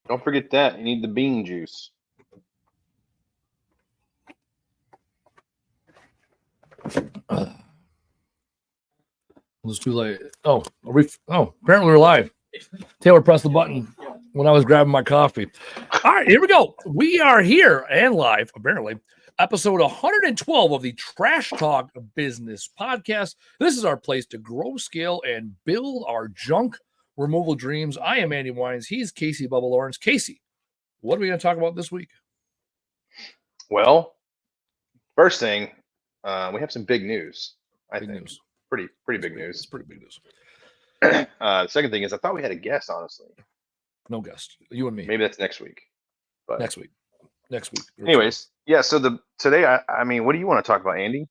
Don't forget that. You need the bean juice. It's too late. Apparently we're live. Taylor pressed the button when I was grabbing my coffee. All right, here we go. We are here and live, apparently. Episode 112 of the Trash Talk Business Podcast. This is our place to grow, scale, and build our junk removal dreams. I am Andy Weins. He's Casey Bubba Lawrence. Casey, what are we going to talk about this week? Well, first thing, we have some big news. I think news. Pretty big news. It's pretty big news. The second thing is, I thought we had a guest. Honestly, no guest. You and me. Maybe that's next week. But next week. Anyways, yeah. So today, I mean, what do you want to talk about, Andy?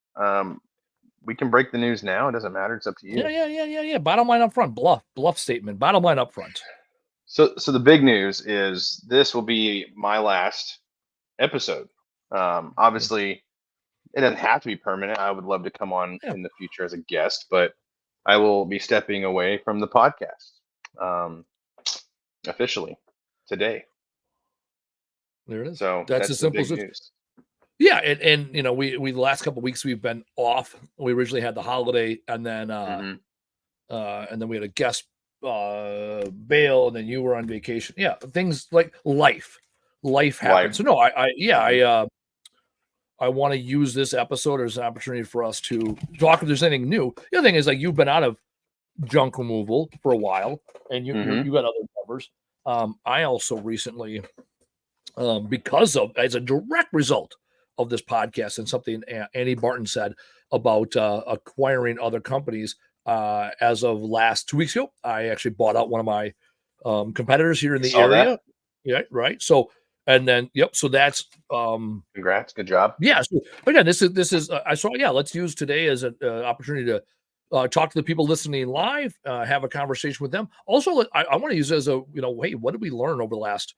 We can break the news now. It doesn't matter. It's up to you. Yeah. Bottom line up front. Bluff statement. Bottom line up front. So the big news is this will be my last episode. Obviously, it doesn't have to be permanent. I would love to come on in the future as a guest, but I will be stepping away from the podcast officially today. There it is. So that's as simple as it is. Yeah, and you know, we the last couple of weeks we've been off. We originally had the holiday, and then and then we had a guest bail, and then you were on vacation. Yeah, things like life happens. So no, I want to use this episode as an opportunity for us to talk if there's anything new. The other thing is, like, you've been out of junk removal for a while, and you got other endeavors. I also recently, as a direct result of this podcast and something Andy Barton said about acquiring other companies, as of last 2 weeks ago, I actually bought out one of my competitors here in the area. That? Yeah, right. So. And then, so that's congrats, good job. Yeah. So again, this is let's use today as an opportunity to talk to the people listening live, have a conversation with them. Also, I want to use it as a, hey, what did we learn over the last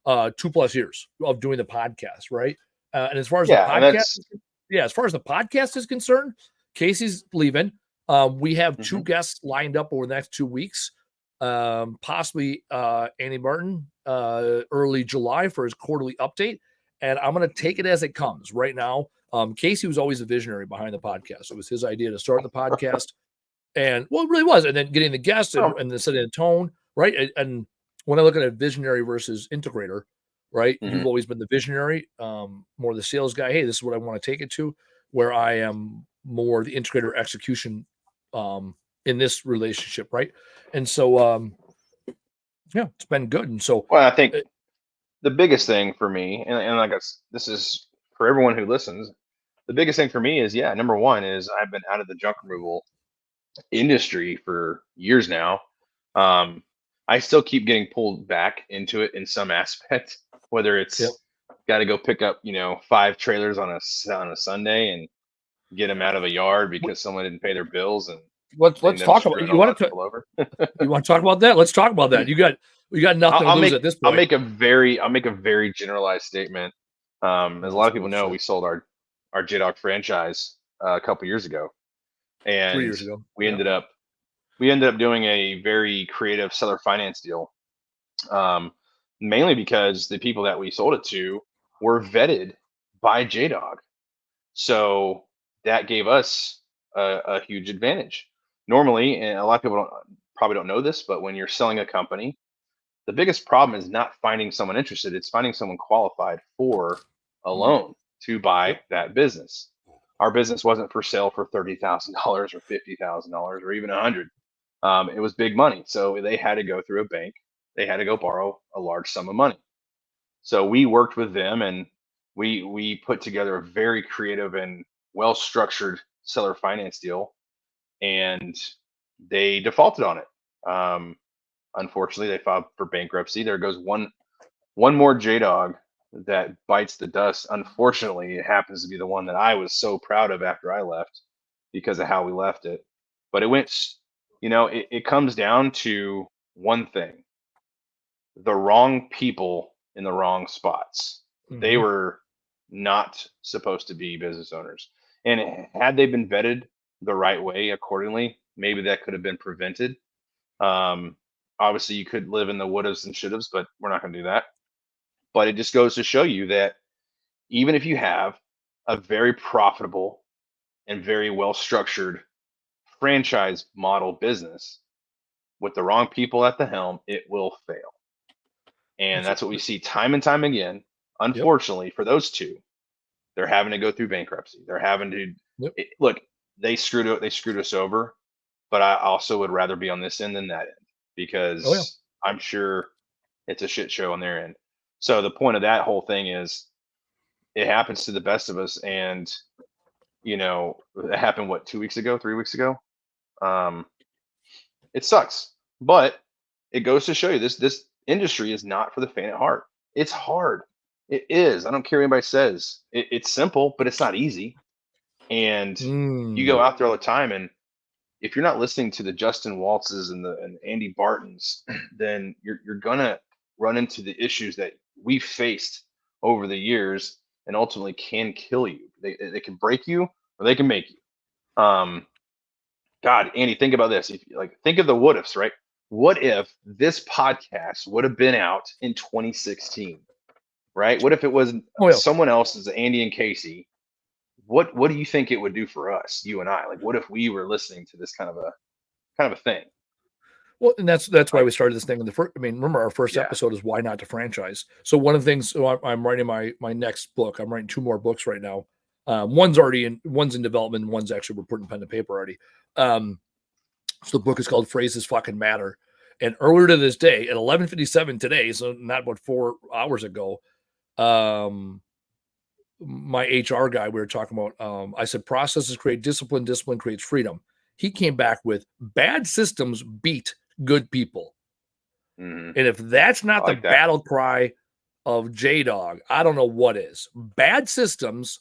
2+ years of doing the podcast, right? And as far as the podcast is concerned, Casey's leaving. We have 2 guests lined up over the next 2 weeks. Possibly Andy Barton early July for his quarterly update, and I'm going to take it as it comes. Right now, Casey was always the visionary behind the podcast. It was his idea to start the podcast, and it really was. And then getting the guests and then setting the tone, right? And when I look at a visionary versus integrator, right, you've always been the visionary, more the sales guy. Hey, this is what I want to take it to. Where I am more the integrator execution in this relationship, right? And so, it's been good. And so, well, I think the biggest thing for me, and like this is for everyone who listens, the biggest thing for me is, number one is I've been out of the junk removal industry for years now. I still keep getting pulled back into it in some aspect, whether it's got to go pick up, 5 trailers on a Sunday and get them out of a yard because someone didn't pay their bills. And let's talk about you want to you want to talk about that? Let's talk about that. You got nothing to lose at this point. I'll make a very generalized statement. As a lot of people know, we sold our J-Dog franchise a couple years ago, and 3 years ago. We ended up doing a very creative seller finance deal, mainly because the people that we sold it to were vetted by J-Dog, so that gave us a huge advantage. Normally, and a lot of people probably don't know this, but when you're selling a company, the biggest problem is not finding someone interested. It's finding someone qualified for a loan to buy that business. Our business wasn't for sale for $30,000 or $50,000 or even $100,000. It was big money. So they had to go through a bank. They had to go borrow a large sum of money. So we worked with them, and we put together a very creative and well-structured seller finance deal, and they defaulted on it. Unfortunately, they filed for bankruptcy. There goes one more J-Dog that bites the dust. Unfortunately, it happens to be the one that I was so proud of after I left because of how we left it. But it went, it comes down to one thing: the wrong people in the wrong spots. They were not supposed to be business owners. And had they been vetted the right way accordingly, maybe that could have been prevented. Obviously, you could live in the wouldas and shouldas, but we're not going to do that. But it just goes to show you that even if you have a very profitable and very well structured franchise model business with the wrong people at the helm, it will fail. And that's what we see time and time again. Yep. Unfortunately, for those two, they're having to go through bankruptcy. They're having to Yep. look. They screwed us over, but I also would rather be on this end than that end Oh yeah. because I'm sure it's a shit show on their end. So the point of that whole thing is it happens to the best of us, and it happened what 2 weeks ago, 3 weeks ago. Um, it sucks, but it goes to show you this industry is not for the faint at heart. It's hard. It is. I don't care what anybody says. It's simple, but it's not easy. And you go Mm. out there all the time, and if you're not listening to the Justin Waltzes and Andy Bartons, then you're gonna run into the issues that we faced over the years, and ultimately can kill you. They can break you or they can make you. God, Andy, think about this. If think of the what ifs, right? What if this podcast would have been out in 2016, right? What if it was Oh yeah. someone else's, Andy and Casey? What do you think it would do for us, you and I? Like, what if we were listening to this kind of a thing? Well, and that's why Like, we started this thing in the first. I mean, remember our first yeah. episode is why not to franchise. So one of the things. So I'm writing my next book. I'm writing 2 more books right now. One's in development. And one's actually we're putting pen to paper already. So the book is called Phrases Fucking Matter. And earlier to this day, at 11:57 today, so not about 4 hours ago, um, my HR guy, we were talking about, I said, processes create discipline, discipline creates freedom. He came back with bad systems beat good people. Hmm. And if that's I not the like that. battle cry of J Dog, I don't know what is. Bad systems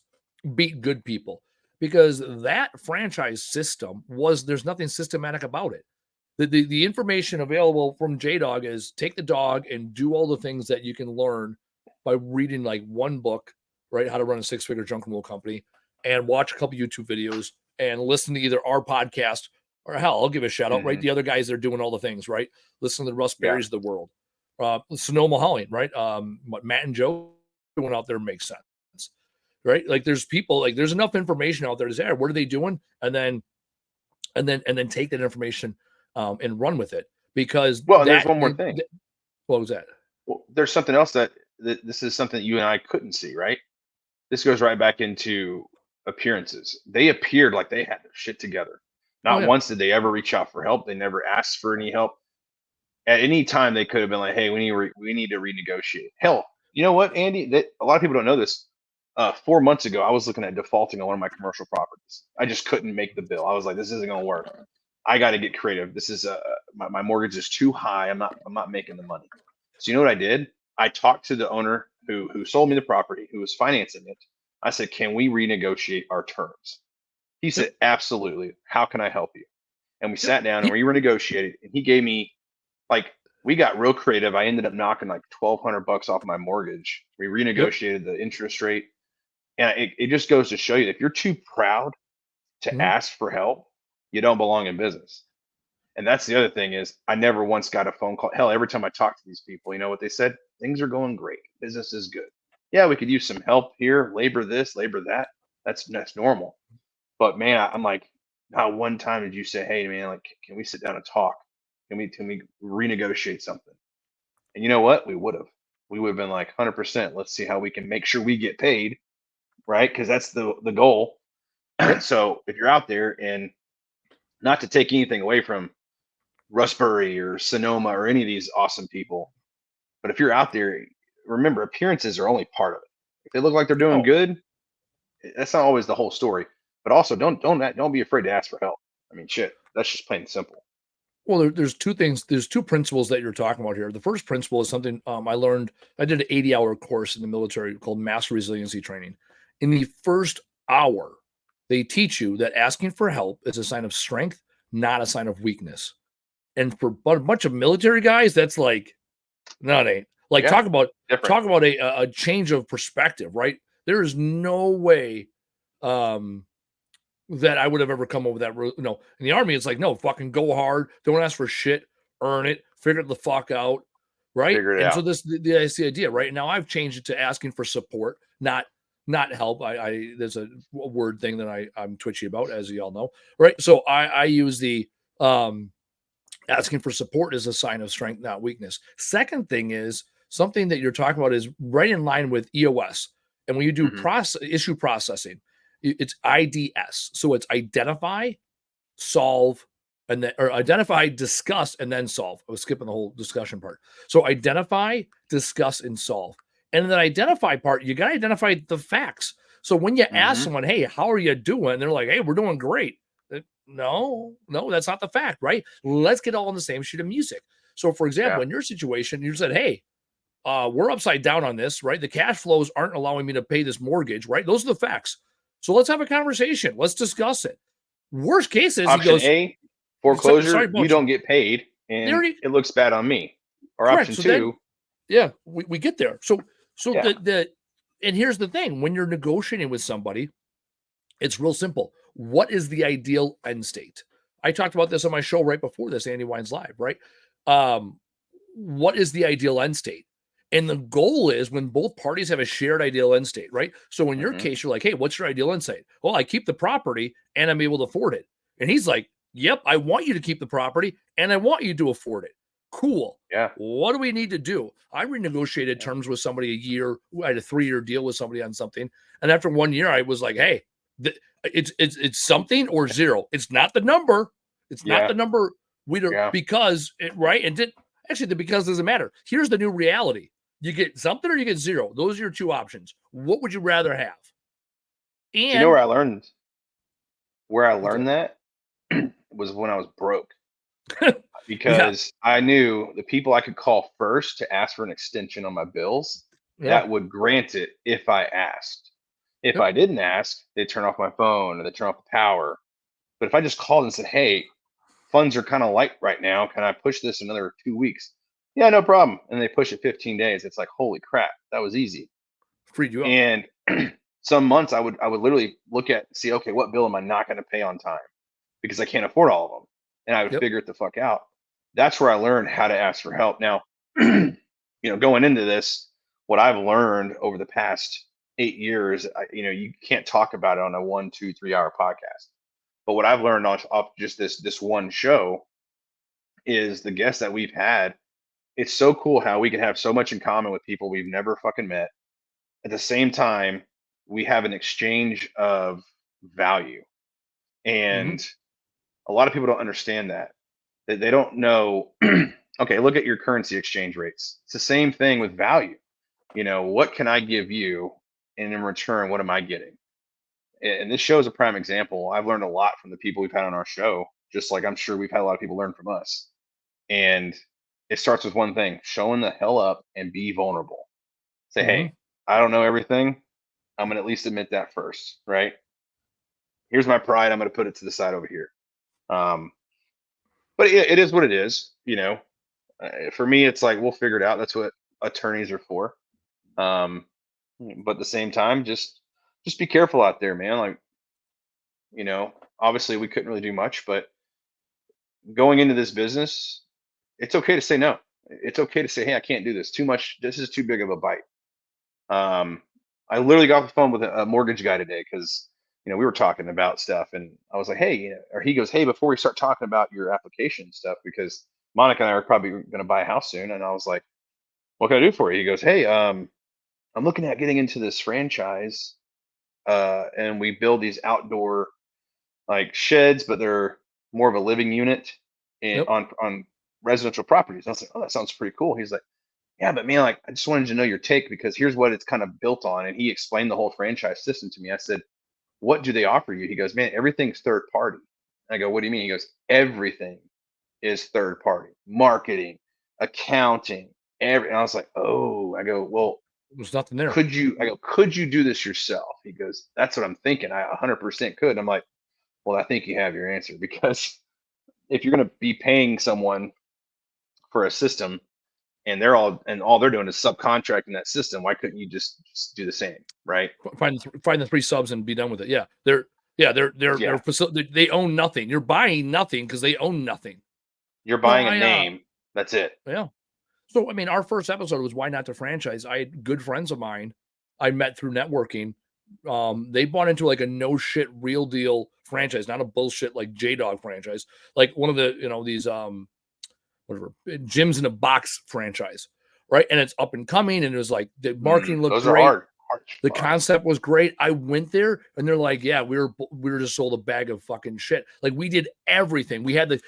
beat good people because that franchise system there's nothing systematic about it. The information available from J Dog is take the dog and do all the things that you can learn by reading like one book, right? How to run a 6-figure junk removal company, and watch a couple YouTube videos and listen to either our podcast or hell, I'll give a shout out, right? Hmm. The other guys that are doing all the things, right? Listen to the Russ Yeah. Berries of the world, Sonoma Hauling, right? What Matt and Joe doing out there makes sense, right? Like there's people, like there's enough information out there to say, what are they doing? And then take that information and run with it because Well, and there's one more thing. what was that? Well, there's something else that this is something you and I couldn't see, right? This goes right back into appearances. They appeared like they had their shit together. Oh Not yeah. once did they ever reach out for help. They never asked for any help. At any time, they could have been like, "Hey, we need to renegotiate." Hell, you know what, Andy? That a lot of people don't know this. 4 months ago, I was looking at defaulting on one of my commercial properties. I just couldn't make the bill. I was like, "This isn't going to work. I got to get creative. This is my mortgage is too high. I'm not making the money." So you know what I did? I talked to the owner who sold me the property, who was financing it. I said, "Can we renegotiate our terms?" He Yep. said, "Absolutely. How can I help you?" And we Yep. sat down and we renegotiated. And he gave me like we got real creative. I ended up knocking like $1,200 off my mortgage. We Yep. renegotiated the interest rate, and it just goes to show you that if you're too proud to Mhm. ask for help, you don't belong in business. And that's the other thing is I never once got a phone call. Hell, every time I talk to these people, you know what they said? Things are going great. Business is good. Yeah, we could use some help here, labor this, labor that. That's normal. But man, I'm like, not one time did you say, "Hey, man, like, can we sit down and talk? Can we renegotiate something?" And you know what? We would have. We would have been like 100%. Let's see how we can make sure we get paid, right? Because that's the goal. Yep. So if you're out there, and not to take anything away from Rustbury or Sonoma or any of these awesome people, but if you're out there, remember appearances are only part of it. If they look like they're doing Oh, good, that's not always the whole story. But also, don't be afraid to ask for help. I mean, shit, that's just plain and simple. well, there's two things. There's two principles that you're talking about here. The first principle is something I learned. I did an 80-hour course in the military called Master Resiliency Training. In the first hour, they teach you that asking for help is a sign of strength, not a sign of weakness. And for a bunch of military guys, that's like, no, it ain't. Like Yeah, different. talk about a change of perspective, right? There is no way um that I would have ever come up with that. In the army, it's like, no, fucking go hard. Don't ask for shit. Earn it. figure it the fuck out, right? Figure it And so out. that's the idea, right? Now I've changed it to asking for support, not help. I there's a word thing that I'm twitchy about, as you all know, right? So I use the asking for support is a sign of strength, not weakness. Second thing is something that you're talking about is right in line with EOS. And when you do Mhm. issue processing, it's IDS. So it's identify, solve, and then or identify, discuss, and then solve. I was skipping the whole discussion part. So identify, discuss, and solve. And in that identify part, you got to identify the facts. So when you ask Mhm. someone, "Hey, how are you doing?" And they're like, "Hey, we're doing great." No, that's not the fact, right? Let's get all on the same sheet of music. So, for example, Yeah. in your situation, you said, "Hey, we're upside down on this, right? The cash flows aren't allowing me to pay this mortgage, right? Those are the facts. So let's have a conversation. Let's discuss it." Worst case is he Option goes, A, Sorry foreclosure, you about you. don't get paid They and already it looks bad on me. Or correct. option So then, 2, yeah, we get there. So yeah. and here's the thing: when you're negotiating with somebody, it's real simple. What is the ideal end state? I talked about this on my show right before this, Andy Wines Live, right? Um, what is the ideal end state? And the goal is when both parties have a shared ideal end state, right? So in your Mhm. case, you're like, hey, what's your ideal end state? Well, I keep the property and I'm able to afford it. And he's like, yep, I want you to keep the property and I want you to afford it. Cool. Yeah. What do we need to do? I renegotiated Yeah. terms with somebody a year. I had a 3-year deal with somebody on something. And after 1 year, I was like, hey, it's something or zero. It's not the number. It's not Yeah. the number we don't Yeah. because it right and did actually the because doesn't matter. Here's the new reality. You get something or you get zero. Those are your two options. What would you rather have? Do you know And where I what's learned up? that was when I was broke Yeah. because I knew the people I could call first to ask for an extension on my bills Yeah. that would grant it if I asked. If Yep. I didn't ask, they'd turn off my phone or they turn off the power. But if I just called and said, "Hey, funds are kind of light right now. Can I push this another 2 weeks?" Yeah, no problem. And they push it 15 days. It's like, holy crap, that was easy. Freed you up. And some months I would literally look at see, okay, what bill am I not going to pay on time because I can't afford all of them, and I would Yep. figure it the fuck out. That's where I learned how to ask for help. Now, going into this, what I've learned over the past 8 years, you can't talk about it on a 1, 2, 3 hour podcast. But what I've learned off just this one show is the guests that we've had. It's so cool how we can have so much in common with people we've never fucking met. At the same time, we have an exchange of value. Hmm. And a lot of people don't understand that. They don't know. Okay, look at your currency exchange rates. It's the same thing with value. What can I give you? And in return, what am I getting? And this show is a prime example. I've learned a lot from the people we've had on our show, just like I'm sure we've had a lot of people learn from us. And it starts with one thing: showing the hell up and be vulnerable. Say, Hmm. hey, I don't know everything. I'm gonna at least admit that first, right? Here's my pride. I'm gonna put it to the side over here. Um, but it is what it is. For me, it's like we'll figure it out. That's what attorneys are for. Um, but at the same time, just be careful out there, man. Like, obviously we couldn't really do much, but going into this business, it's okay to say no. It's okay to say, hey, I can't do this. Too much. This is too big of a bite. Um, I literally got off the phone with a mortgage guy today because we were talking about stuff, and I was like, hey, or he goes, hey, before we start talking about your application stuff, because Monica and I are probably going to buy a house soon, and I was like, what can I do for you? He goes, hey, I'm looking at getting into this franchise, and we build these outdoor like sheds, but they're more of a living unit Yep. on residential properties. I was like, oh, that sounds pretty cool. He's like, yeah, but man, like I just wanted to know your take because here's what it's kind of built on. And he explained the whole franchise system to me. I said, what do they offer you? He goes, man, everything's third party. I go, what do you mean? He goes, everything is third party, marketing, accounting, and I was like, oh, I go, well, There's nothing there. could you do this yourself? He goes, that's what I'm thinking. I 100% could. And I'm like, well, I think you have your answer because if you're going to be paying someone for a system and all they're doing is subcontracting that system, why couldn't you just do the same, right? Find the 3 subs and be done with it. They're Yeah, facility. They own nothing. You're buying nothing because they own nothing. you're No, buying a I name That's it. Yeah. So, I mean, our first episode was why not to franchise. I had good friends of mine I met through networking. They bought into like a no shit real deal franchise, not a bullshit like J Dog franchise, like one of the, these whatever gyms in a box franchise, right? And it's up and coming, and it was like the marketing looked Those are great. hard. The concept was great. I went there and they're like, yeah, we were just sold a bag of fucking shit. Like we did everything. We had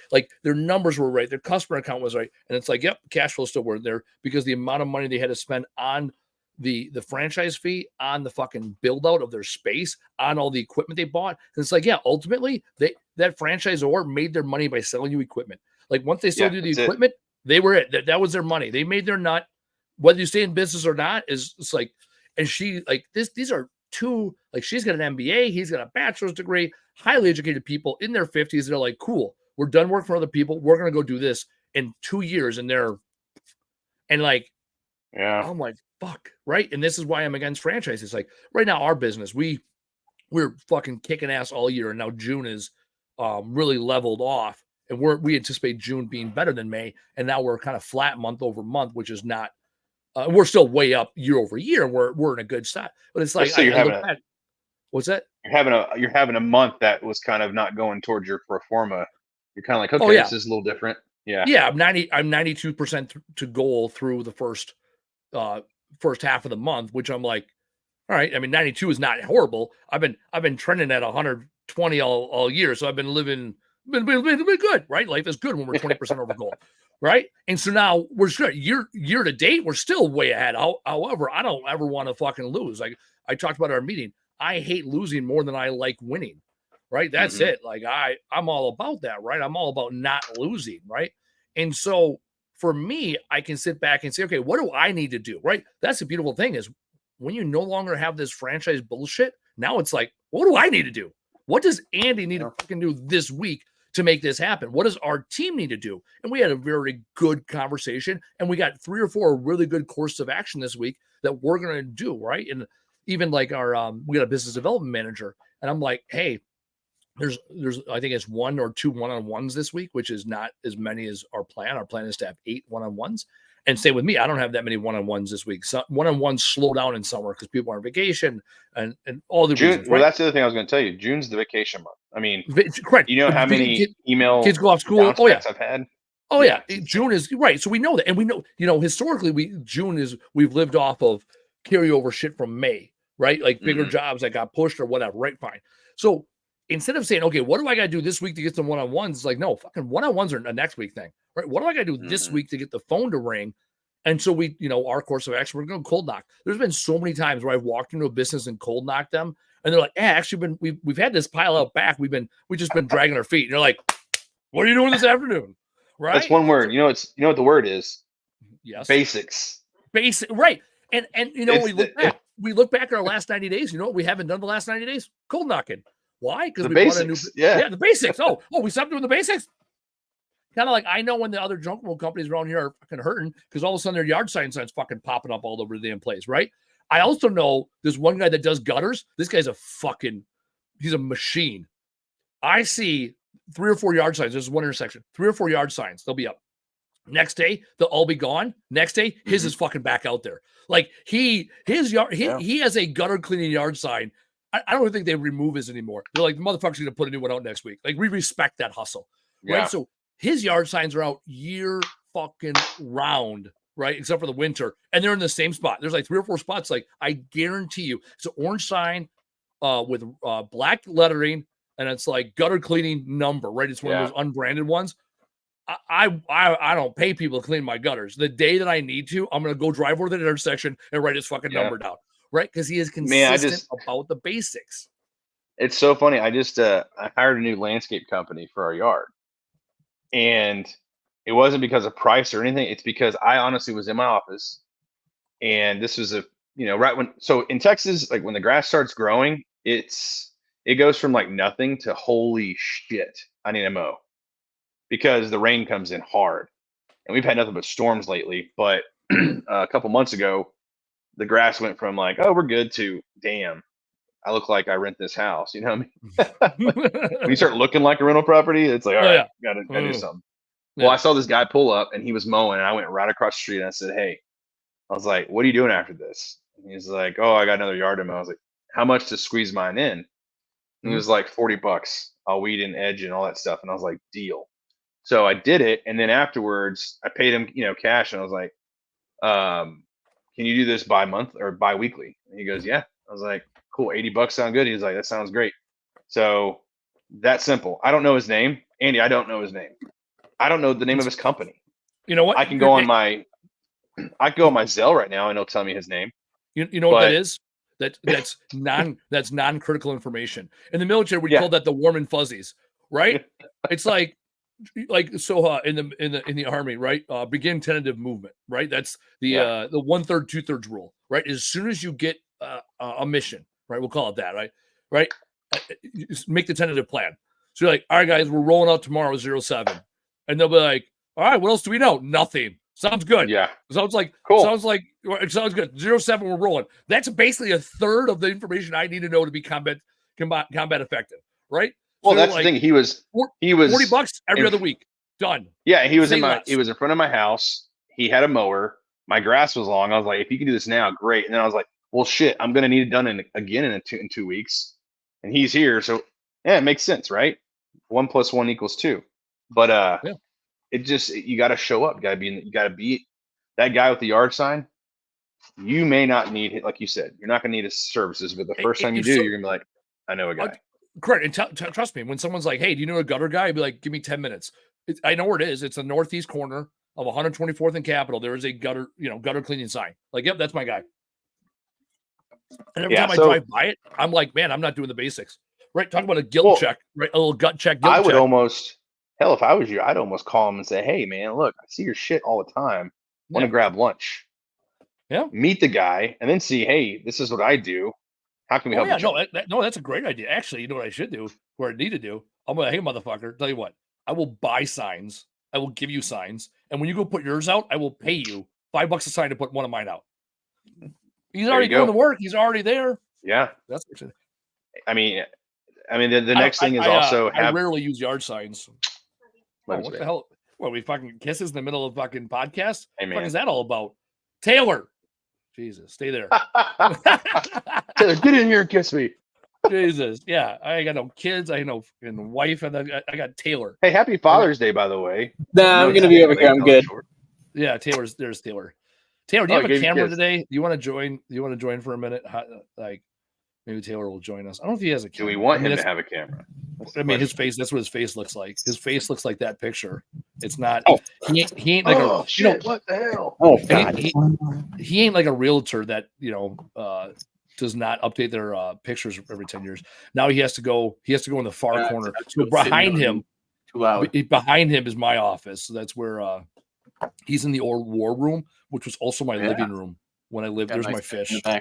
their numbers were right. Their customer account was right. And it's like, yep, cash flow still weren't there because the amount of money they had to spend on the franchise fee, on the fucking build out of their space, on all the equipment they bought. And it's like, yeah, ultimately that franchisor made their money by selling you equipment. Like once they sold you the equipment, they were it. That was their money. They made their nut. Whether you stay in business or not it's like, and she like these are two, like she's got an MBA, he's got a bachelor's degree, highly educated people in their 50s. They're like, cool, we're done working for other people. We're going to go do this in 2 years. And like, yeah, I'm like, fuck. Right. And this is why I'm against franchises. Like right now, our business, we're fucking kicking ass all year. And now June is really leveled off. And we anticipate June being better than May. And now we're kind of flat month over month, which is not, we're still way up year over year. We're in a good spot, but it's like, so I look back. What's that? You're having a month that was kind of not going towards your pro forma. You're kind of like, okay, Oh, yeah. This is a little different. Yeah. Yeah. I'm 92% to goal through the first half of the month, which I'm like, all right. I mean, 92 is not horrible. I've been trending at 120 all year. So I've been been good, right? Life is good when we're 20% over goal. Right. And so now we're good. Year to date, we're still way ahead. However, I don't ever want to fucking lose. Like I talked about our meeting. I hate losing more than I like winning. Right. That's it. Like I'm all about that. Right. I'm all about not losing. Right. And so for me, I can sit back and say, okay, what do I need to do? Right. That's the beautiful thing is when you no longer have this franchise bullshit, now it's like, what do I need to do? What does Andy need to fucking do this week to make this happen? What does our team need to do? And we had a very good conversation, and we got 3 or 4 really good courses of action this week that we're going to do, right? And even like we got a business development manager, and I'm like, hey, there's I think it's 1 or 2 one-on-ones this week, which is not as many as our plan. Our plan is to have 8 one-on-ones. And same with me, I don't have that many one-on-ones this week. So one-on-ones slow down in summer because people are on vacation and all the June. reasons. Right? Well, that's the other thing I was going to tell you. June's the vacation month. I mean, correct. You know how many kids go off school? Oh yeah, I've had. Oh yeah, June is right. So we know that, and we know, historically, we've lived off of carryover shit from May, right? Like bigger jobs that got pushed or whatever, right? Fine. So instead of saying, okay, what do I got to do this week to get some one-on-ones? It's like, no, fucking one-on-ones are a next week thing, right? What do I got to do this week to get the phone to ring? And so we, our course of action, we're going to cold knock. There's been so many times where I've walked into a business and cold knocked them, and they're like, actually, we've had this pile out back. We've just been dragging our feet. And they're like, what are you doing this afternoon? Right? That's one word. You know what the word is? Yes. Basics. Basic. Right. And we look back at our last 90 days. You know what we haven't done the last 90 days? Cold knocking. Why? Because we bought a new. Yeah, the basics. Oh, we stopped doing the basics. Kind of like I know when the other junk roll companies around here are fucking hurting because all of a sudden their yard signs fucking popping up all over the damn place, right? I also know there's one guy that does gutters. This guy's he's a machine. I see 3 or 4 yard signs. There's one intersection, 3 or 4 yard signs. They'll be up. Next day, they'll all be gone. Next day, his is fucking back out there. Like he has a gutter cleaning yard sign. I don't think they remove his anymore. They're like, the motherfucker's gonna put a new one out next week. Like we respect that hustle, right? So his yard signs are out year fucking round, right? Except for the winter, and they're in the same spot. There's like 3 or 4 spots. Like I guarantee you, it's an orange sign with black lettering, and it's like gutter cleaning number, right? It's one of those unbranded ones. I don't pay people to clean my gutters. The day that I need to, I'm gonna go drive over the intersection and write his fucking number down, right? Because he is consistent about the basics. It's so funny. I hired a new landscape company for our yard, and it wasn't because of price or anything. It's because I honestly was in my office, and this was right when. So in Texas, like when the grass starts growing, it goes from like nothing to holy shit, I need to mow. Because the rain comes in hard, and we've had nothing but storms lately. But a couple months ago, the grass went from like, oh, we're good to damn, I look like I rent this house. You know what I mean? When you start looking like a rental property, it's like, all right, gotta do something. Well, I saw this guy pull up and he was mowing, and I went right across the street and I said, "Hey," I was like, "what are you doing after this?" And he's like, "Oh, I got another yard to mow." I was like, "How much to squeeze mine in?" And he was like, "$40. I'll weed and edge and all that stuff." And I was like, "Deal." So I did it, and then afterwards, I paid him, cash, and I was like, "Can you do this bi-month or bi-weekly?" And he goes, "Yeah." I was like, "Cool, $80 sound good?" He was like, "That sounds great." So that simple. I don't know his name, Andy. I don't know his name. I don't know the name of his company. You know what? I can go on my Zelle right now, and it'll tell me his name. You know what that But is? That's non-critical information. In the military, we yeah, call that the warm and fuzzies, right? It's like so in the army, right? Begin tentative movement, right? That's the 1/3, 2/3 rule, right? As soon as you get a mission, right? We'll call it that, right? Make the tentative plan. So you're like, all right, guys, we're rolling out tomorrow 07, and they'll be like, all right, what else do we know? Nothing. Sounds good. yeah, Sounds like cool. it sounds good. 07, we're rolling. That's basically a third of the information I need to know to be combat effective, right? Well, So that's like, the thing. He was $40 every other week. Done. Yeah, he was Say less. He was in front of my house. He had a mower. My grass was long. I was like, if you can do this now, great. And then I was like, well, shit, I'm gonna need it done again in 2 weeks. And he's here, so yeah, it makes sense, right? 1+1 = 2. But Yeah. it just you got to show up. You got to be that guy with the yard sign. You may not need it, like you said. You're not gonna need his services, but the first time you do, you're gonna be like, I know a guy. Correct. And trust me, when someone's like, hey, do you know a gutter guy? I'd be like, give me 10 minutes. I know where it is. It's the northeast corner of 124th and Capitol. There is a gutter cleaning sign. Like, yep, that's my guy. And every time I drive by it, I'm like, man, I'm not doing the basics. Right? Talk about a guilt check, right? A little gut check, guilt check. I would almost, hell, if I was you, I'd almost call him and say, hey, man, look, I see your shit all the time. Want to grab lunch? Yeah. Meet the guy and then see, hey, this is what I do. How can we help each other? No, that's a great idea. Actually, you know what I should do? What I need to do? I'm like, hey, motherfucker, tell you what, I will buy signs. I will give you signs. And when you go put yours out, I will pay you $5 a sign to put one of mine out. He's already doing the work. He's already there. Yeah. That's what I mean, the next thing is also I rarely use yard signs. What the hell? What, we fucking kisses in the middle of fucking podcast? Hey, man. What is that all about? Taylor. Jesus, stay there. Taylor, get in here and kiss me. Jesus. Yeah. I got no kids. I know and wife, and I got Taylor. Hey, happy Father's Day, by the way. Nah, I'm gonna be over here. I'm good. Yeah, there's Taylor. Taylor, do you have a camera today? Do you want to join? Do you want to join for a minute? Like, maybe Taylor will join us. I don't know if he has a camera. Do we want him to have a camera? His face. That's what his face looks like. His face looks like that picture. It's not. Oh, he ain't like a. Shit, what the hell? Oh, God. He ain't like a realtor that does not update their pictures every 10 years. Now he has to go. He has to go in the far corner. So behind him, behind him is my office. So that's where he's in the old war room, which was also my living room when I lived. There's my fish. Yeah.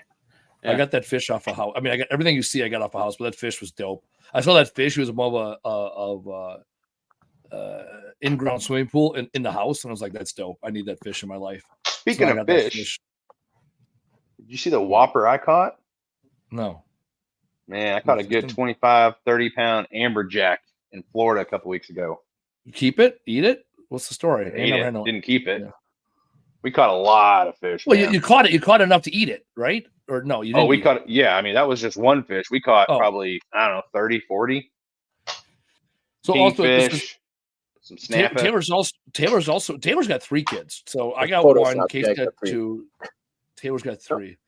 I got that fish off a house. I mean, I got everything you see. I got off a house, but that fish was dope. I saw that fish. He was above in-ground swimming pool in the house, and I was like, "That's dope. I need that fish in my life." Speaking of fish, did you see the whopper I caught? No. Man, I caught a good 25, 30-pound amberjack in Florida a couple weeks ago. You keep it? Eat it? What's the story? Didn't keep it. Yeah. We caught a lot of fish. Well, you caught it. You caught enough to eat it, right? Or no, you didn't. Oh, we caught it. Yeah, I mean, that was just one fish. We caught probably, I don't know, 30, 40. So kingfish, some snapper. Taylor's got 3 kids. So I got one. Casey got 2. Taylor's got 3.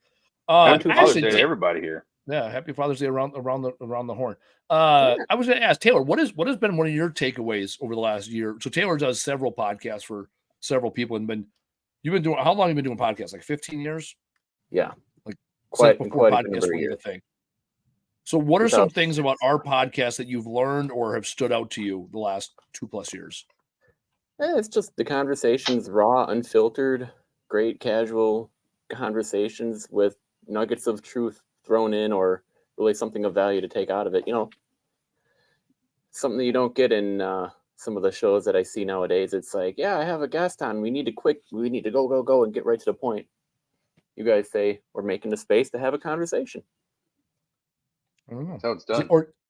Happy Father's Day to everybody here. Yeah, happy Father's Day around the horn. I was going to ask Taylor, what has been one of your takeaways over the last year? So Taylor does several podcasts for several people, and you've been doing, how long have you been doing podcasts? Like 15 years? Yeah. Like quite before podcasts were the thing. So what are some things about our podcast that you've learned or have stood out to you the last 2+ years? It's just the conversations, raw, unfiltered, great casual conversations with nuggets of truth thrown in, or really something of value to take out of it. Something that you don't get in some of the shows that I see nowadays. It's like, yeah, I have a guest on. We need to go and get right to the point. You guys say we're making a space to have a conversation. I don't know. That's how it's done.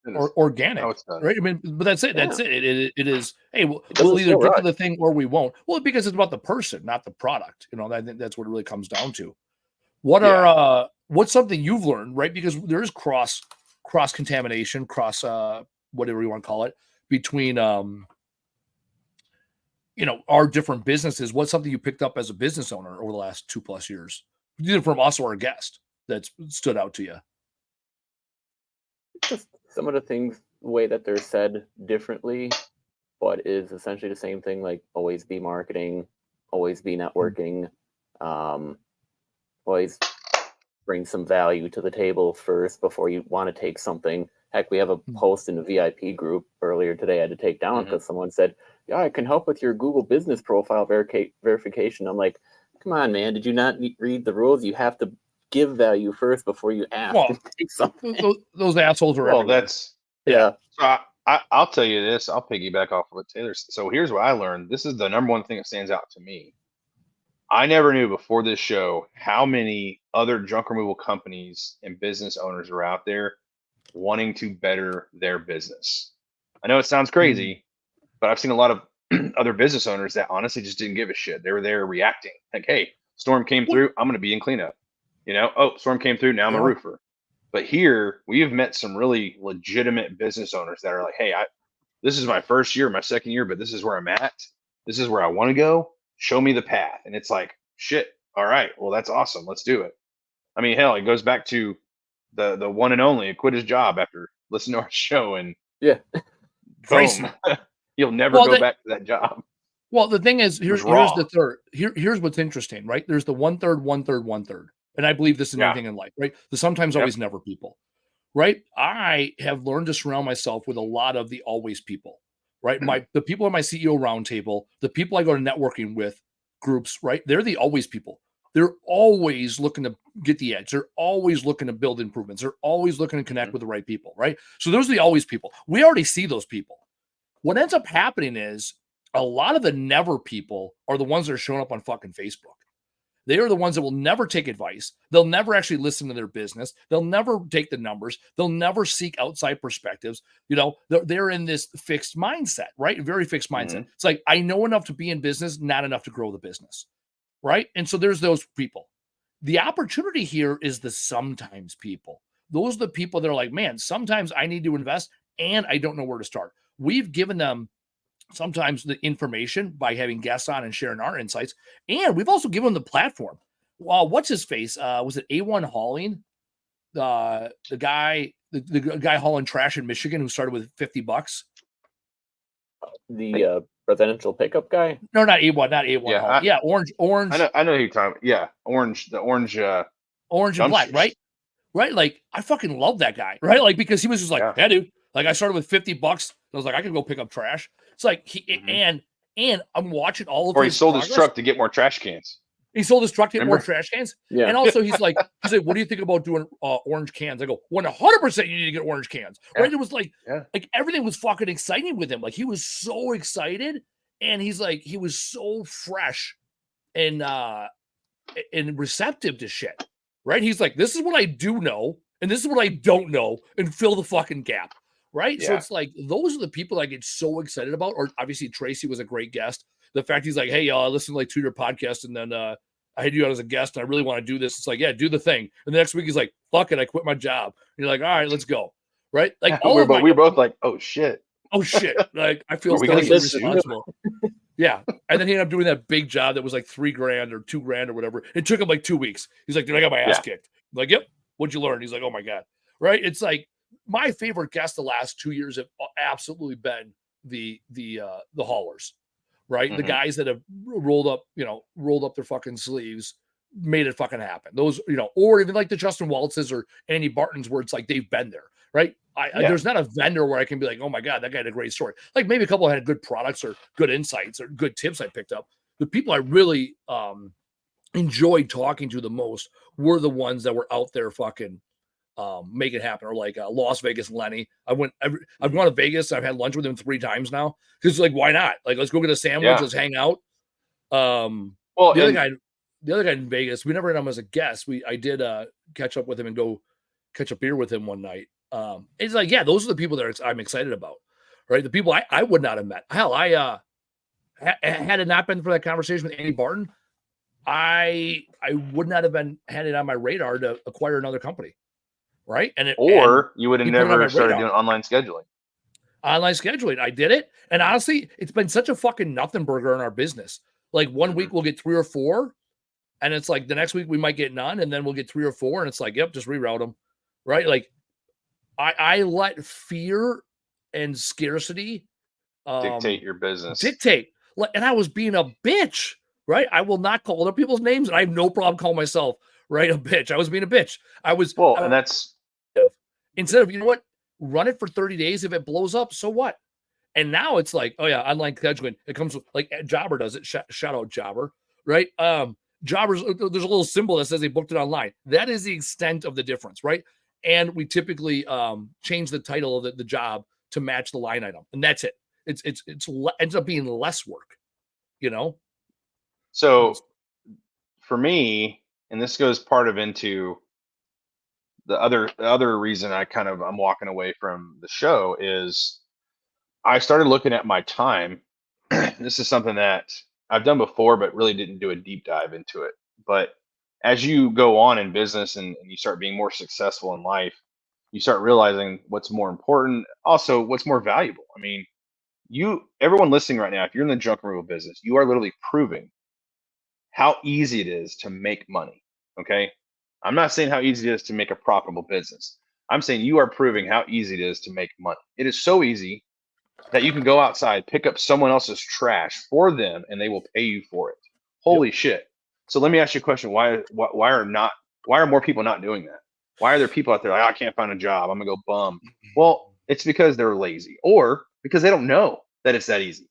organic, How it's done. right? I mean, but that's it. Yeah. That's it. It is. Hey, we'll doesn't either feel get to right. the thing or we won't. Well, because it's about the person, not the product. You know, I think that's what it really comes down to. What are what's something you've learned, right? Because there is cross contamination, whatever you want to call it, between you know, our different businesses. What's something you picked up as a business owner over the last 2+ years, either from us or a guest, that's stood out to you? Just some of the things, the way that they're said differently, but is essentially the same thing. Like always be marketing, always be networking, always bring some value to the table first before you want to take something. Heck, we have a post in the VIP group earlier today I had to take down because someone said, yeah, I can help with your Google business profile verification. I'm like, come on, man. Did you not read the rules? You have to give value first before you ask to take something. Those assholes are everywhere. That's Yeah. So I'll tell you this. I'll piggyback off of what Taylor said. So here's what I learned. This is the number one thing that stands out to me. I never knew before this show how many other junk removal companies and business owners are out there wanting to better their business. I know it sounds crazy, but I've seen a lot of other business owners that honestly just didn't give a shit. They were there reacting. Like, hey, storm came through, I'm going to be in cleanup. You know, oh, storm came through, now I'm a roofer. But here we have met some really legitimate business owners that are like, hey, this is my first year, my second year, but this is where I'm at. This is where I want to go. Show me the path. And it's like, shit. All right. Well, that's awesome. Let's do it. I mean, hell, it goes back to the one and only quit his job after listening to our show and boom. You'll never go back to that job. Well, the thing is, here's the third. Here's what's interesting, right? There's the 1/3, 1/3, 1/3. And I believe this in anything in life, right? The sometimes, always, never people, right? I have learned to surround myself with a lot of the always people, right? The people at my CEO roundtable, the people I go to networking with groups, right? They're the always people. They're always looking to get the edge. They're always looking to build improvements. They're always looking to connect with the right people, right? So those are the always people. We already see those people. What ends up happening is a lot of the never people are the ones that are showing up on fucking Facebook. They are the ones that will never take advice. They'll never actually listen to their business. They'll never take the numbers. They'll never seek outside perspectives. You know, they're in this fixed mindset, right? Very fixed mindset. It's like, I know enough to be in business, not enough to grow the business, right? And so there's those people. The opportunity here is the sometimes people. Those are the people that are like, man, sometimes I need to invest and I don't know where to start. We've given them sometimes the information by having guests on and sharing our insights. And we've also given them the platform. Well, what's his face? Was it A1 Hauling? The guy hauling trash in Michigan who started with $50. The residential pickup guy? No, not A1 Hauling. Orange. I know who you're talking about. Yeah, orange and black, right? Right? Like, I fucking love that guy, right? Like, because he was just like, yeah, dude. Like, I started with $50. I was like, I could go pick up trash. It's like and I'm watching all of. Or he sold his truck to get more trash cans. He sold his truck to get more trash cans. Yeah. And also he's like, what do you think about doing orange cans? I go, 100% you need to get orange cans. Yeah. Right? It was like everything was fucking exciting with him. Like, he was so excited, and he's like, he was so fresh and receptive to shit. Right? He's like, this is what I do know, and this is what I don't know, and fill the fucking gap. Right. Yeah. So it's like, those are the people that I get so excited about. Or obviously Tracy was a great guest. The fact he's like, hey, I listened to like 2 of your podcasts, and then I had you out as a guest, and I really want to do this. It's like, yeah, do the thing. And the next week he's like, fuck it, I quit my job. And you're like, all right, let's go. Right. Like, we're both like, oh shit. Like, I feel so responsible. Yeah. And then he ended up doing that big job that was like $3,000 or $2,000 or whatever. It took him like 2 weeks. He's like, dude, I got my ass kicked. I'm like, yep. What'd you learn? He's like, oh my God. Right. It's like, my favorite guests the last 2 years have absolutely been the haulers, right? The guys that have rolled up their fucking sleeves, made it fucking happen. Those, or even like the Justin Waltzes or Andy Bartons, where it's like they've been there, right? There's not a vendor where I can be like, oh my God, that guy had a great story. Like, maybe a couple had good products or good insights or good tips I picked up. The people I really enjoyed talking to the most were the ones that were out there fucking make it happen. Or like Las Vegas Lenny. I've gone to Vegas. I've had lunch with him 3 times now. Because like, why not? Like, let's go get a sandwich. Let's hang out. The other guy in Vegas, we never had him as a guest. I did catch up with him and go catch a beer with him one night. It's like, yeah, those are the people that I'm excited about, right? The people I would not have met. Hell, had it not been for that conversation with Andy Barton, I would not have had it on my radar to acquire another company, right? And you would have he put it on my never started radar. doing online scheduling. Online scheduling, I did it, and honestly, it's been such a fucking nothing burger in our business. Like one week we'll get 3 or 4, and it's like the next week we might get none, and then we'll get 3 or 4, and it's like, yep, just reroute them, right? Like I let fear and scarcity Dictate your business. Dictate. And I was being a bitch, right? I will not call other people's names, and I have no problem calling myself, right, a bitch. I was being a bitch. And that's instead of, you know what, run it for 30 days. If it blows up, so what? And now it's like, oh yeah, online scheduling. It comes with, like, Jobber does it. Shout out Jobber, right? Jobbers, there's a little symbol that says they booked it online. That is the extent of the difference, right? And we typically change the title of the job to match the line item, and that's it. It's ends up being less work, you know. So for me, and this goes part of into the other reason I'm walking away from the show is I started looking at my time. This is something that I've done before, but really didn't do a deep dive into it. But as you go on in business and you start being more successful in life, you start realizing what's more important, also what's more valuable. I mean, everyone listening right now, if you're in the junk removal business, you are literally proving how easy it is to make money. Okay. I'm not saying how easy it is to make a profitable business. I'm saying you are proving how easy it is to make money. It is so easy that you can go outside, pick up someone else's trash for them, and they will pay you for it. Holy shit. So let me ask you a question. Why are more people not doing that? Why are there people out there like, I can't find a job, I'm gonna go bum? Well, it's because they're lazy or because they don't know that it's that easy.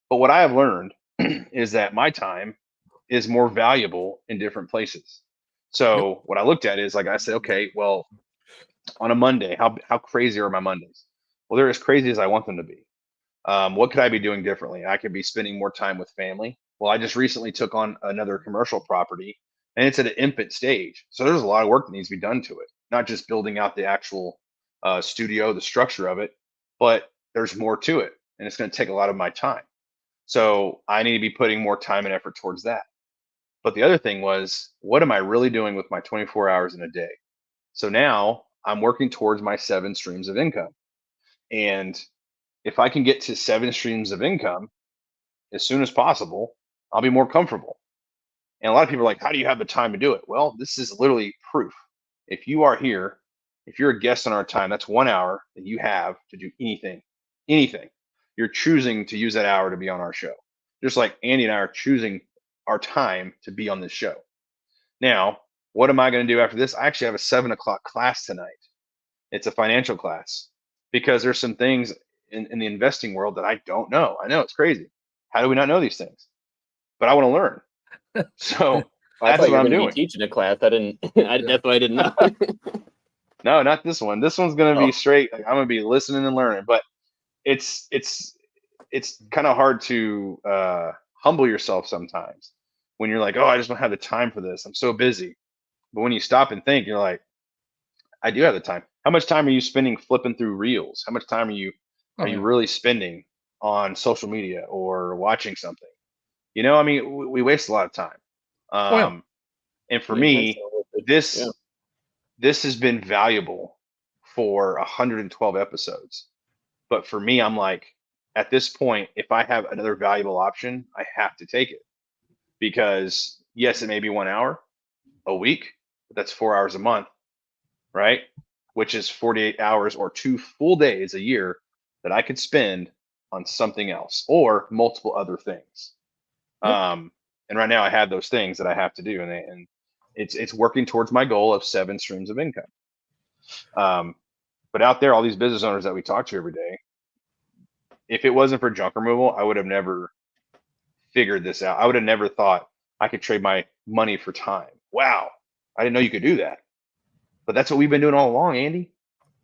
But what I have learned is that my time is more valuable in different places. So what I looked at is, like, I said, okay, well, on a Monday, how crazy are my Mondays? Well, they're as crazy as I want them to be. What could I be doing differently? I could be spending more time with family. Well, I just recently took on another commercial property, and it's at an infant stage. So there's a lot of work that needs to be done to it, not just building out the actual studio, the structure of it, but there's more to it, and it's going to take a lot of my time. So I need to be putting more time and effort towards that. But the other thing was, what am I really doing with my 24 hours in a day? So now I'm working towards my 7 streams of income. And if I can get to 7 streams of income as soon as possible, I'll be more comfortable. And a lot of people are like, how do you have the time to do it? Well, this is literally proof. If you are here, if you're a guest on our time, that's 1 hour that you have to do anything. You're choosing to use that hour to be on our show. Just like Andy and I are choosing our time to be on this show. Now, what am I going to do after this? I actually have a 7 o'clock class tonight. It's a financial class because there's some things in the investing world that I don't know. I know it's crazy. How do we not know these things? But I want to learn. So that's what I'm doing. Teaching a class. I didn't. That's why I didn't know. No, not this one. This one's going to be straight. Like, I'm going to be listening and learning. But it's kind of hard to humble yourself sometimes when you're like, oh, I just don't have the time for this. I'm so busy. But when you stop and think, you're like, I do have the time. How much time are you spending flipping through reels? How much time are you really spending on social media or watching something? You know, I mean, we waste a lot of time. And for me, this has been valuable for 112 episodes. But for me, I'm like, at this point, if I have another valuable option, I have to take it. Because yes, it may be 1 hour a week, but that's 4 hours a month, right? Which is 48 hours or 2 full days a year that I could spend on something else or multiple other things. And right now I have those things that I have to do, and it's working towards my goal of 7 streams of income. But out there, all these business owners that we talk to every day, if it wasn't for junk removal, I would have never figured this out. I would have never thought I could trade my money for time. Wow. I didn't know you could do that. But that's what we've been doing all along, Andy.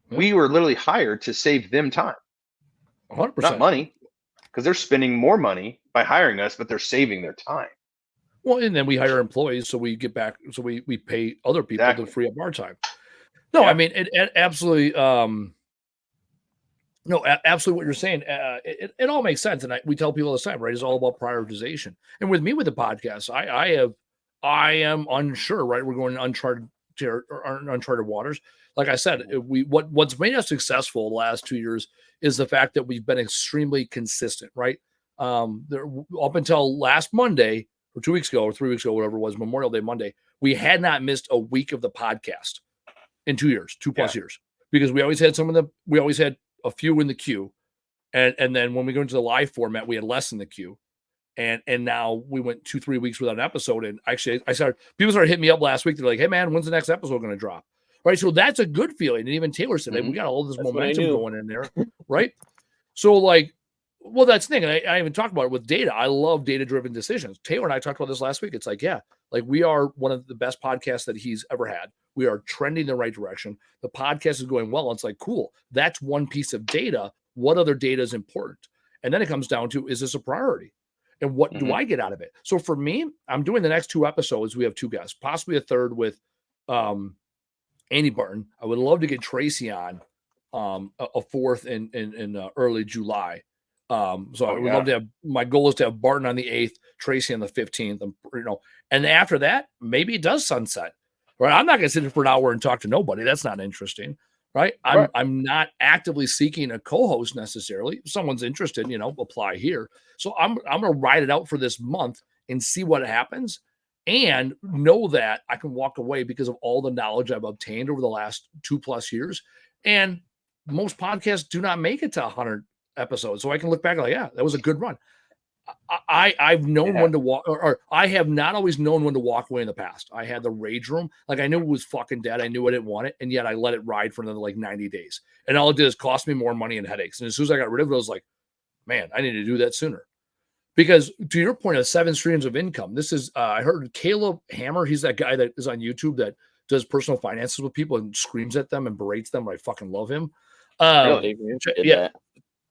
We were literally hired to save them time. 100%. Not money, because they're spending more money by hiring us, but they're saving their time. Well, and then we hire employees, so we get back, so we pay other people to free up our time. No, I Yeah. mean, it absolutely. No, absolutely what you're saying. It all makes sense, and we tell people all the time, right? It's all about prioritization. And with me with the podcast, I am unsure, right? We're going uncharted uncharted waters. Like I said, what's made us successful the last 2 years is the fact that we've been extremely consistent, right? There, up until last Monday or 2 weeks ago or 3 weeks ago, whatever it was, Memorial Day Monday, we had not missed a week of the podcast in 2 years, two Yeah. plus years, because we always had we always had a few in the queue, and then when we go into the live format, we had less in the queue, and now we went 2-3 weeks without an episode. And actually, people started hitting me up last week. They're like, "Hey man, when's the next episode going to drop?" Right, so that's a good feeling. And even Taylor said, "Hey, we got all this That's what I momentum knew. going in there," right? So like, well, that's the thing. And I even talked about it with data. I love data-driven decisions. Taylor and I talked about this last week. It's like, yeah, like we are one of the best podcasts that he's ever had. We are trending in the right direction. The podcast is going well. It's like, cool. That's one piece of data. What other data is important? And then it comes down to, is this a priority? And what do I get out of it? So for me, I'm doing the next 2 episodes. We have 2 guests, possibly a third with Andy Barton. I would love to get Tracy on a fourth in early July. So I would love to have, my goal is to have Barton on the 8th, Tracy on the 15th, and after that, maybe it does sunset, right? I'm not going to sit here for an hour and talk to nobody. That's not interesting, right? I'm not actively seeking a co-host necessarily. If someone's interested, apply here. So I'm going to ride it out for this month and see what happens, and know that I can walk away because of all the knowledge I've obtained over the last 2+ years. And most podcasts do not make it to 100 episodes. So I can look back like, yeah, that was a good run. I've known when to walk, or I have not always known when to walk away in the past. I had the rage room. Like I knew it was fucking dead. I knew I didn't want it. And yet I let it ride for another like 90 days. And all it did is cost me more money and headaches. And as soon as I got rid of it, I was like, man, I need to do that sooner. Because to your point of 7 streams of income, this is, I heard Caleb Hammer. He's that guy that is on YouTube that does personal finances with people and screams at them and berates them. I fucking love him. Really?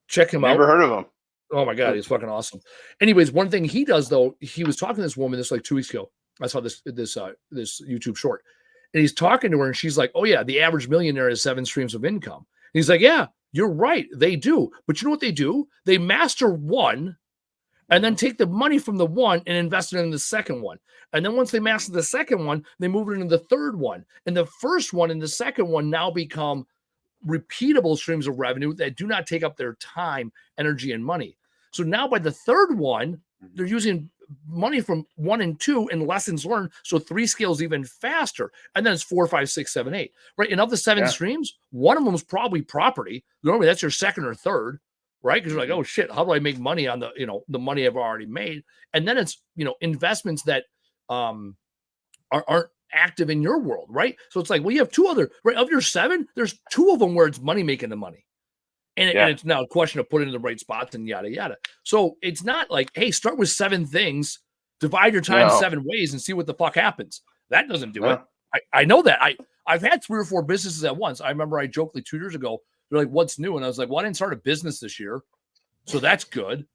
Check him out. Never heard of him. Oh my God, he's fucking awesome. Anyways, one thing he does though, he was talking to this woman this like 2 weeks ago. I saw this YouTube short, and he's talking to her, and she's like, "Oh yeah, the average millionaire has 7 streams of income." And he's like, "Yeah, you're right, they do. But you know what they do? They master one, and then take the money from the one and invest it in the second one. And then once they master the second one, they move it into the third one, and the first one and the second one now become repeatable streams of revenue that do not take up their time, energy, and money." So now by the third one, they're using money from 1 and 2 and lessons learned. So 3 scales even faster. And then it's 4, 5, 6, 7, 8. Right. And of the 7 streams, one of them is probably property. Normally that's your second or third, right? Because you're like, oh shit, how do I make money on the, the money I've already made? And then it's, investments that aren't active in your world, right? So it's like, well, you have 2 other, right? Of your 7, there's 2 of them where it's money making the money. And it's now a question of putting in the right spots and yada, yada. So it's not like, hey, start with 7 things, divide your time 7 ways and see what the fuck happens. That doesn't do it. I know that. I've had 3 or 4 businesses at once. I remember I joked 2 years ago, they're like, what's new? And I was like, well, I didn't start a business this year. So that's good.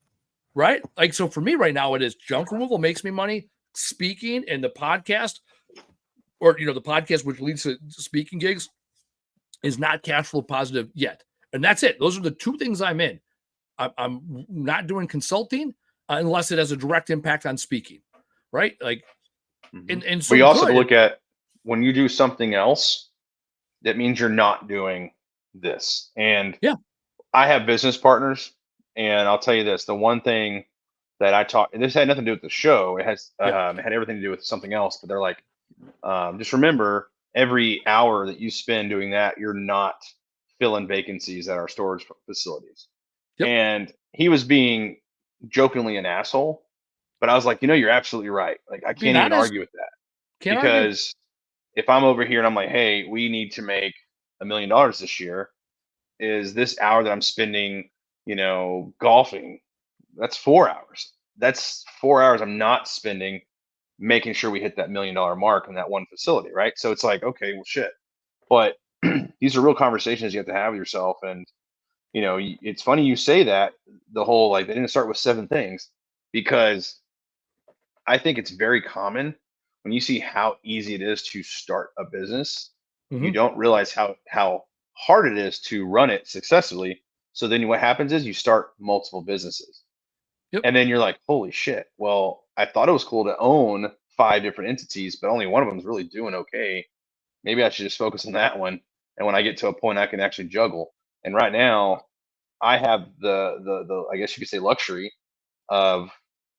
Right. Like, so for me right now, it is junk removal makes me money, speaking, and the podcast, or, the podcast, which leads to speaking gigs, is not cash flow positive yet. And that's it. Those are the 2 things I'm in. I'm not doing consulting unless it has a direct impact on speaking, right? Like, and so we also have to look at when you do something else, that means you're not doing this. And I have business partners, and I'll tell you this: the one thing that I talk, and this had nothing to do with the show. It has it had everything to do with something else. But they're like, just remember, every hour that you spend doing that, you're not filling vacancies at our storage facilities. And he was being jokingly an asshole, but I was like, you're absolutely right. Like, I can't even argue with that, because if I'm over here and I'm like, hey, we need to make $1 million this year, is this hour that I'm spending, golfing, that's 4 hours. That's 4 hours I'm not spending making sure we hit that $1 million mark in that one facility, right? So it's like, okay, well, shit. But these are real conversations you have to have with yourself. And, it's funny you say that, the whole, like, they didn't start with 7 things, because I think it's very common when you see how easy it is to start a business, You Mhm. don't realize how hard it is to run it successfully. So then what happens is you start multiple businesses. Yep. And then you're like, holy shit. Well, I thought it was cool to own 5 different entities, but only one of them is really doing okay. Maybe I should just focus on that one. And when I get to a point I can actually juggle. And right now I have the I guess you could say luxury of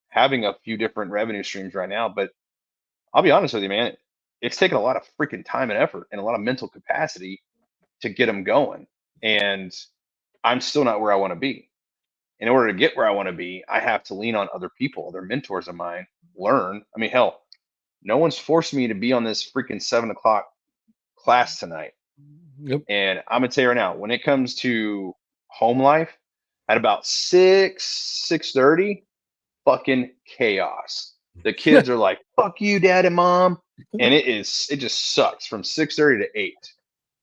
having a few different revenue streams right now. But I'll be honest with you, man, it's taken a lot of freaking time and effort and a lot of mental capacity to get them going. And I'm still not where I want to be. In order to get where I want to be, I have to lean on other people, other mentors of mine, learn. I mean, hell, no one's forced me to be on this freaking 7 o'clock class tonight. Yep. And I'm gonna tell you right now, when it comes to home life, at about 6:30, fucking chaos. The kids are like, "Fuck you, dad and mom," and it just sucks from 6:30 to 8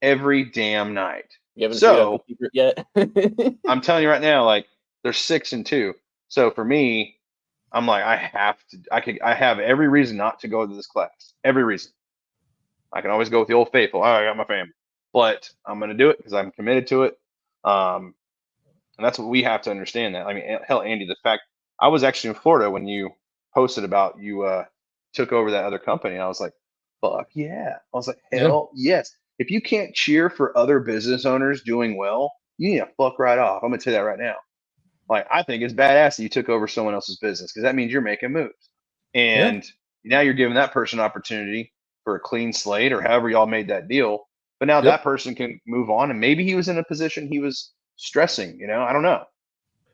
every damn night. You haven't figured out the So secret yet. I'm telling you right now, like they're 6 and 2. So for me, I'm like, I have to. I have every reason not to go to this class. Every reason. I can always go with the old faithful. Oh, I got my family, but I'm going to do it because I'm committed to it. Um, and that's what we have to understand. That I mean, hell, Andy, the fact I was actually in Florida when you posted about you took over that other company. I was like, fuck yeah! I was like, Yeah. hell yes. If you can't cheer for other business owners doing well, you need to fuck right off. I'm gonna tell you that right now. Like, I think it's badass that you took over someone else's business because that means you're making moves. Yeah. And now you're giving that person opportunity for a clean slate or however y'all made that deal. But now Yep. that person can move on and maybe he was in a position he was stressing, I don't know.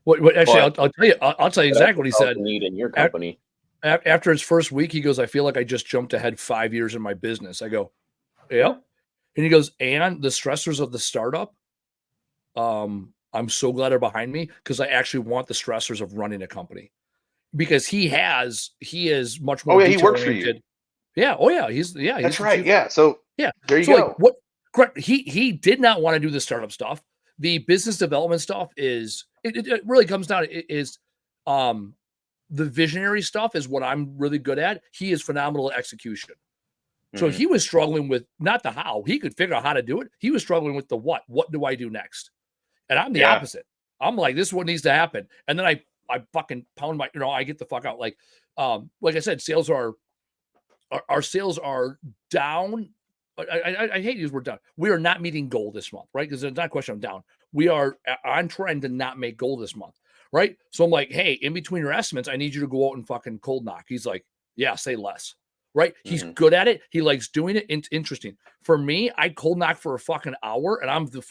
What actually, But I'll tell you. I'll tell you But that's exactly what he what said. you need in your At, company. after his first week, he goes, "I feel like I just jumped ahead 5 years in my business." I go, yeah, "Yep." And he goes, "And the stressors of the startup, I'm so glad are behind me because I actually want the stressors of running a company because he is much oh more yeah, he detail works for you. oriented. Yeah. Oh yeah. He's That's the right. chief. Yeah. So Yeah. there you So like go. what correct he did not want to do the startup stuff. The business development stuff is it really comes down to is um the visionary stuff is what I'm really good at. He is phenomenal at execution. So Hmm. he was struggling with not the how. He could figure out how to do it. He was struggling with the what. What do I do next? And I'm the Yeah. opposite. I'm like, this is what needs to happen. And then I fucking pound my, I get the fuck out. Like I said, sales are our sales are down. I hate to use the word down. We are not meeting goal this month, right? Because it's not a question of down. We are on trend to not make goal this month, right? So I'm like, hey, in between your estimates, I need you to go out and fucking cold knock. He's like, yeah, say less, right? He's Hmm. good at it. He likes doing it. It's interesting. For me, I cold knock for a fucking hour, and I'm the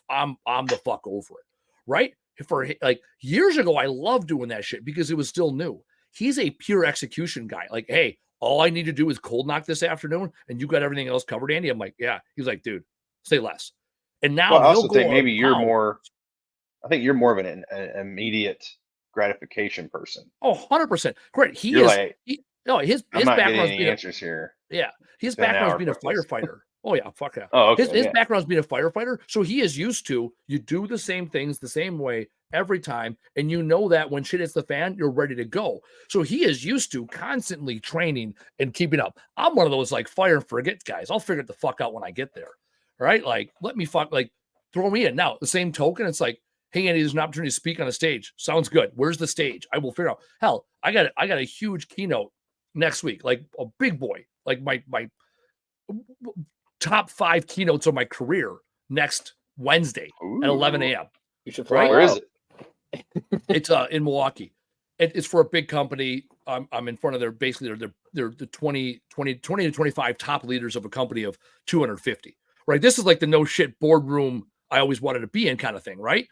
fuck over it, right? For like years ago, I loved doing that shit because it was still new. He's a pure execution guy. Like, hey, all I need to do is cold knock this afternoon and you got everything else covered, Andy. I'm like, yeah. He's like, dude, say less. And Well, now I he'll also go think maybe on you're pound. more, I think you're more of an immediate gratification person. Oh, 100%. Great. You're like, No, his I'm not getting background's any being answers here. yeah, his Spend an background's hour, being a fuck this. firefighter. Oh yeah, fuck yeah. Oh, His okay. his Yeah. background's being a firefighter, so he is used to you do the same things the same way every time, and you know that when shit hits the fan, you're ready to go. So he is used to constantly training and keeping up. I'm one of those like fire and forget guys. I'll figure it the fuck out when I get there. Right? Like, let me throw me in. Now, the same token, it's like, hey Andy, there's an opportunity to speak on a stage. Sounds good. Where's the stage? I will figure out. Hell, I got a huge keynote next week, like a big boy, like my top 5 keynotes of my career next Wednesday at 11 Ooh. a.m. You should fly Right? Where is out. it? It's in Milwaukee. It's for a big company. I'm in front of they're the 20 to 25 top leaders of a company of 250. Right? This is like the no shit boardroom I always wanted to be in kind of thing, right?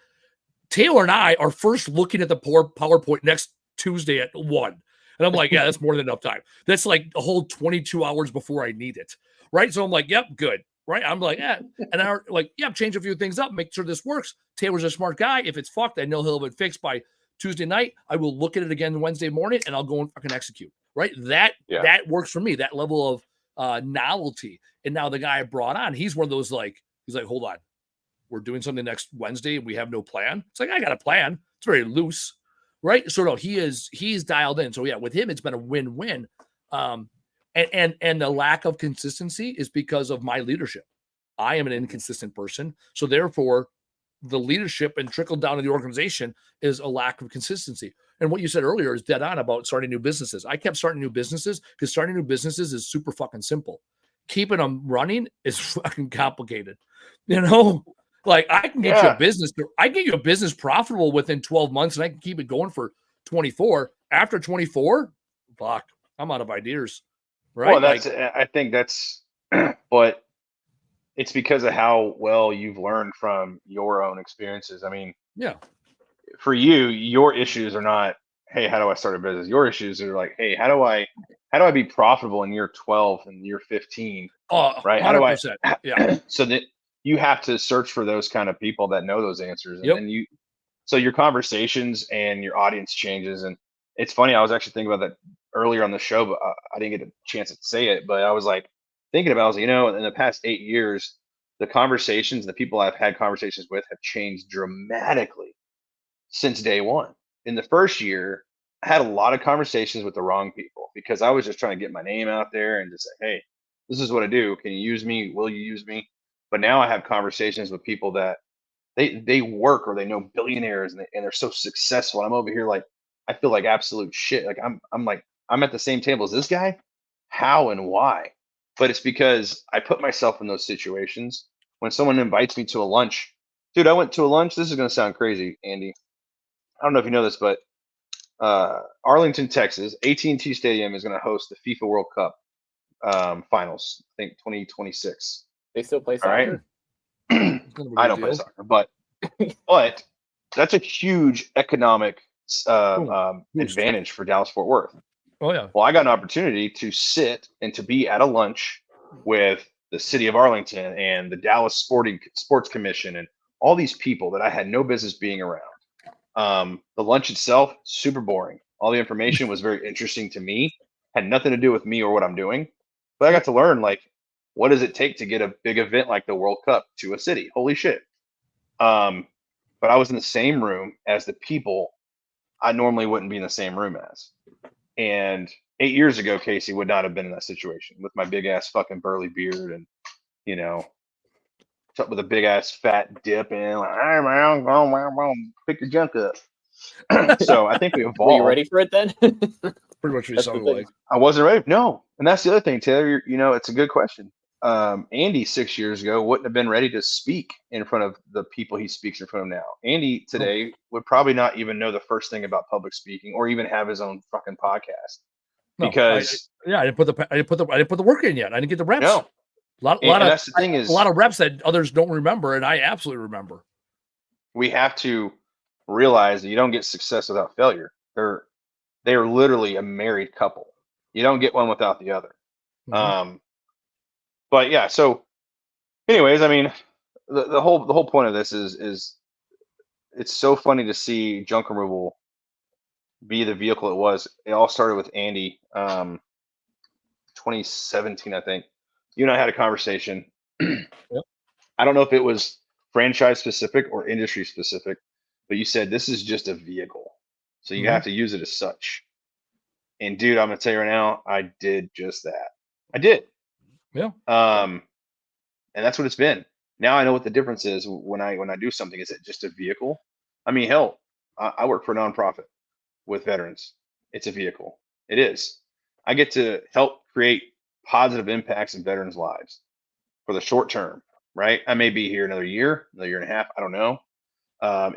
Taylor and I are first looking at the poor PowerPoint next Tuesday at 1. And I'm like, yeah, that's more than enough time. That's like a whole 22 hours before I need it. Right. So I'm like, yep, good. Right. I'm like, yeah. And I'm like, yeah, change a few things up, make sure this works. Taylor's a smart guy. If it's fucked, I know he'll have it fixed by Tuesday night. I will look at it again Wednesday morning and I'll go and fucking execute. Right. Yeah. That works for me, that level of novelty. And now the guy I brought on, he's one of those he's like, hold on, we're doing something next Wednesday and we have no plan. It's like, I got a plan. It's very loose. Right. So no, he's dialed in. So yeah, with him, it's been a win-win. And the lack of consistency is because of my leadership. I am an inconsistent person. So therefore, the leadership and trickle down to the organization is a lack of consistency. And what you said earlier is dead on about starting new businesses. I kept starting new businesses because starting new businesses is super fucking simple. Keeping them running is fucking complicated. You know, like I can get you a business, I get you a business profitable within 12 months and I can keep it going for 24. After 24, fuck, I'm out of ideas. Right. Well, that's, I think that's, but it's because of how well you've learned from your own experiences. I mean, yeah, for you, your issues are not, hey, how do I start a business? Your issues are like, hey, how do I be profitable in year 12 and year 15? Right? 100%. Yeah. So that you have to search for those kind of people that know those answers. And then so your conversations and your audience changes. And it's funny, I was actually thinking about that earlier on the show, but I didn't get a chance to say it. But I was like thinking about, I was like, in the past 8 years, the conversations, the people I've had conversations with have changed dramatically since day one. In the first year, I had a lot of conversations with the wrong people because I was just trying to get my name out there and just say, hey, this is what I do. Can you use me? Will you use me? But now I have conversations with people that they work or they know billionaires and they're so successful. I'm over here like I feel like absolute shit. Like I'm at the same table as this guy. How and why? But it's because I put myself in those situations. When someone invites me to a lunch, dude, I went to a lunch. This is gonna sound crazy, Andy. I don't know if you know this, but Arlington, Texas, AT&T Stadium is going to host the FIFA World Cup finals. I think 2026. They still play All right. soccer? I don't play soccer, but that's a huge economic advantage for Dallas Fort Worth. Oh yeah. Well, I got an opportunity to sit and to be at a lunch with the city of Arlington and the Dallas Sports Commission and all these people that I had no business being around. The lunch itself, super boring. All the information was very interesting to me, had nothing to do with me or what I'm doing. But I got to learn, like, what does it take to get a big event like the World Cup to a city? Holy shit. But I was in the same room as the people I normally wouldn't be in the same room as. And 8 years ago, Casey would not have been in that situation with my big ass fucking burly beard and, with a big ass fat dip and like, hey man, pick your junk up. So I think we evolved. Were you ready for it then? Pretty much what you sounded like. I wasn't ready. No. And that's the other thing, Taylor. It's a good question. Andy 6 years ago wouldn't have been ready to speak in front of the people he speaks in front of now. Andy today would probably not even know the first thing about public speaking or even have his own fucking podcast. Because I didn't put the work in yet. I didn't get the reps. No. That's the thing is a lot of reps that others don't remember, and I absolutely remember. We have to realize that you don't get success without failure. They are literally a married couple. You don't get one without the other. Mm-hmm. But yeah, so anyways, I mean, the whole point of this is it's so funny to see junk removal be the vehicle it was. It all started with Andy, 2017, I think. You and I had a conversation. Yep. I don't know if it was franchise specific or industry specific, but you said this is just a vehicle. So you have to use it as such. And dude, I'm gonna tell you right now, I did just that. I did. Yeah. And that's what it's been. Now I know what the difference is when I do something. Is it just a vehicle? I mean, hell, I work for a nonprofit with veterans. It's a vehicle. It is. I get to help create positive impacts in veterans' lives for the short term, right? I may be here another year and a half. I don't know.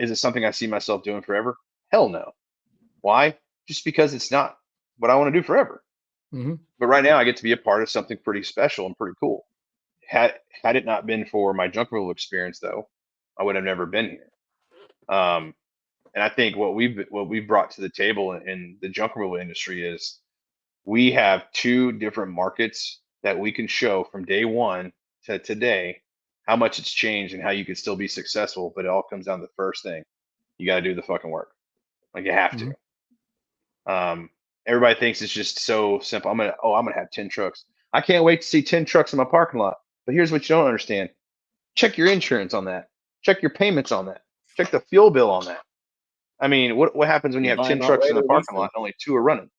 Is it something I see myself doing forever? Hell no. Why? Just because it's not what I want to do forever. Mm-hmm. But right now I get to be a part of something pretty special and pretty cool. Had it not been for my junk removal experience, though, I would have never been here. And I think what we've brought to the table in the junk removal industry is we have two different markets that we can show from day one to today how much it's changed and how you can still be successful. But it all comes down to the first thing: you got to do the fucking work. Like you have to. Everybody thinks it's just so simple. I'm gonna have 10 trucks. I can't wait to see 10 trucks in my parking lot. But here's what you don't understand: check your insurance on that. Check your payments on that. Check the fuel bill on that. I mean, what happens when you have 10 trucks in the parking lot and only 2 are running?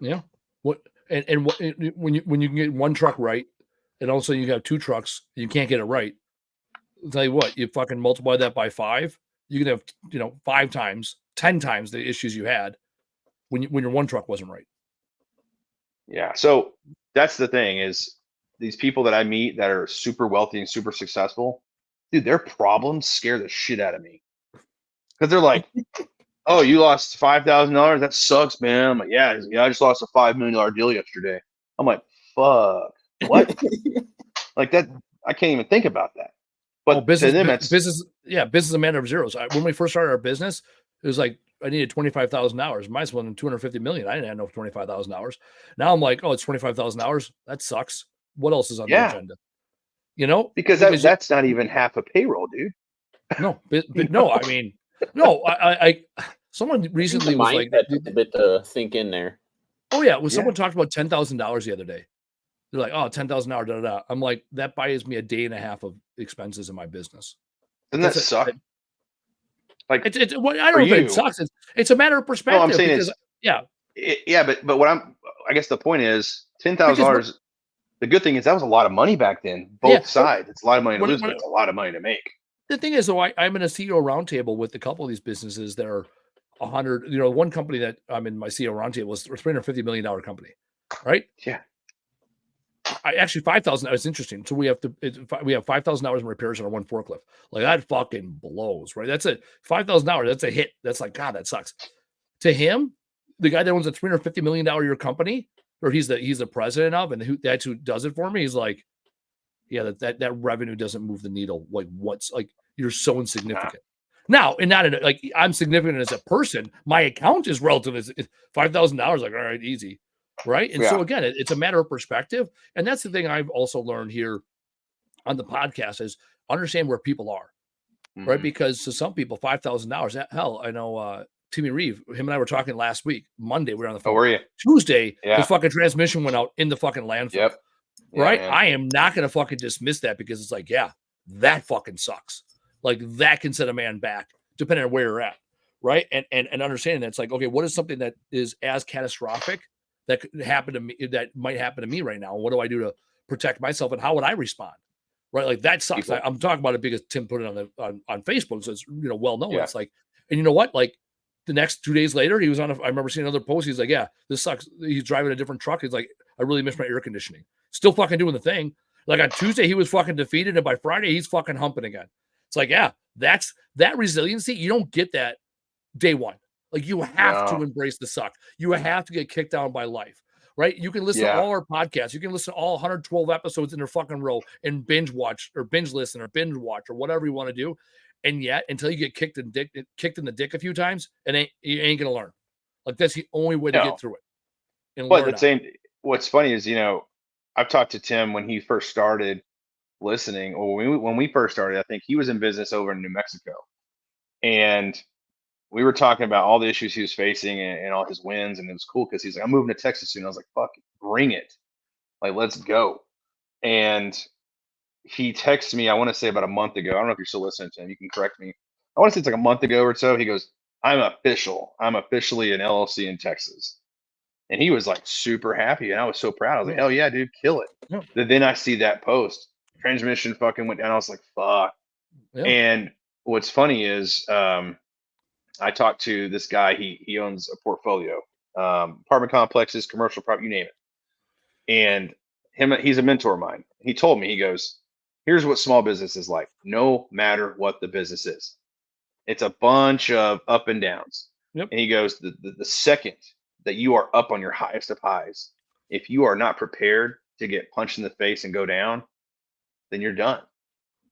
Yeah. When you can get one truck right, and also you have 2 trucks, you can't get it right. I'll tell you what, you fucking multiply that by 5, you can have 5 times, 10 times the issues you had when your one truck wasn't right. Yeah. So that's the thing is these people that I meet that are super wealthy and super successful, dude, their problems scare the shit out of me because they're like, "Oh, you lost $5,000? That sucks, man." I'm like, "Yeah, I just lost a $5 million deal yesterday." I'm like, "Fuck, what?" Like that, I can't even think about that. But to them, it's business is a matter of zeros. When we first started our business, it was like I needed $25,000. Mine's one 250 million. I didn't have no $25,000. Now I'm like, oh, it's $25,000. That sucks. What else is on the yeah, agenda? because Because that's not even half a payroll, dude. no, You no, know? I mean, no, I someone The recently was like, mindset took a bit to sink in there. oh yeah, when Yeah, someone talked about $10,000 the other day, they're like, oh, $10,000, da, da, da. I'm like, that buys me a day and a half of expenses in my business. Like doesn't that that's it. suck? Like It's well, I for don't know if it you, sucks. It's a matter of no, I'm perspective saying because it's yeah, yeah, but I guess the point is ten thousand because what dollars. The good thing is that was a lot of money back then, yeah, both sides. It's a lot of money to lose, but what it's a lot of money to make. the thing is though, I'm in a CEO roundtable with a couple of these businesses that are 100. One company that I'm in my CEO roundtable was a $350 million company, right? Yeah, I actually 5,000. It's interesting. So we have $5,000 in repairs on our one forklift. Like that fucking blows, right? That's a $5,000. That's a hit. That's like God, that sucks. To him, the guy that owns a $350 million a year company, or he's the president of, and that's who does it for me. He's like, yeah, that revenue doesn't move the needle. Like what's like you're so nah, insignificant. Now, and not in like I'm significant as a person. My account is relative. $5,000. Like all right, easy, right? And so yeah, again, it's a matter of perspective, and that's the thing I've also learned here on the podcast is understand where people are, right? hmm Because to some people, $5,000. Hell, I know Timmy Reeve. Him and I were talking last week. Monday, we were on the Oh, phone. were you? Tuesday, his Yeah, fucking transmission went out in the fucking landfill. yep, yeah, Right? man. I am not going to fucking dismiss that because it's like, yeah, that fucking sucks. Like that can set a man back depending on where you're at. Right. And understanding that it's like, okay, what is something that is as catastrophic that could happen to me, that might happen to me right now? What do I do to protect myself and how would I respond? Right. Like that sucks. People, I'm talking about it because Tim put it on Facebook. So it's, well known. yeah, It's like, and you know what? Like the next 2 days later, he was on, I remember seeing another post. He's like, yeah, this sucks. He's driving a different truck. He's like, I really miss my air conditioning. Still fucking doing the thing. Like on Tuesday, he was fucking defeated. And by Friday, he's fucking humping again. It's like, yeah, that's that resiliency. You don't get that day one. Like you have to no, embrace the suck. You have to get kicked down by life. Right? You can listen to yeah, all our podcasts. You can listen to all 112 episodes in a fucking row and binge watch or binge listen or binge watch or whatever you want to do. And yet, until you get kicked in the dick a few times, you ain't gonna learn. Like that's the only way to get no. through it and But learn the on it. same. What's funny is I've talked to Tim when he first started listening, or when we first started. I think he was in business over in New Mexico, and we were talking about all the issues he was facing and all his wins, and it was cool because he's like, "I'm moving to Texas soon." I was like, "Fuck, bring it! Like, let's go!" And he texted me, I want to say about a month ago. I don't know if you're still listening to him. You can correct me. I want to say it's like a month ago or so. He goes, "I'm official. I'm officially an LLC in Texas." And he was like super happy, and I was so proud. I was like, Yeah. "Hell yeah, dude, kill it!" Yeah. Then I see that post, transmission fucking went down. I was like, "Fuck!" Yeah. And what's funny is, I talked to this guy. He owns a portfolio, apartment complexes, commercial property, you name it. And he's a mentor of mine. He told me, he goes, "Here's what small business is like. No matter what the business is, it's a bunch of up and downs." Yep. And he goes, the second that you are up on your highest of highs, if you are not prepared to get punched in the face and go down, then you're done.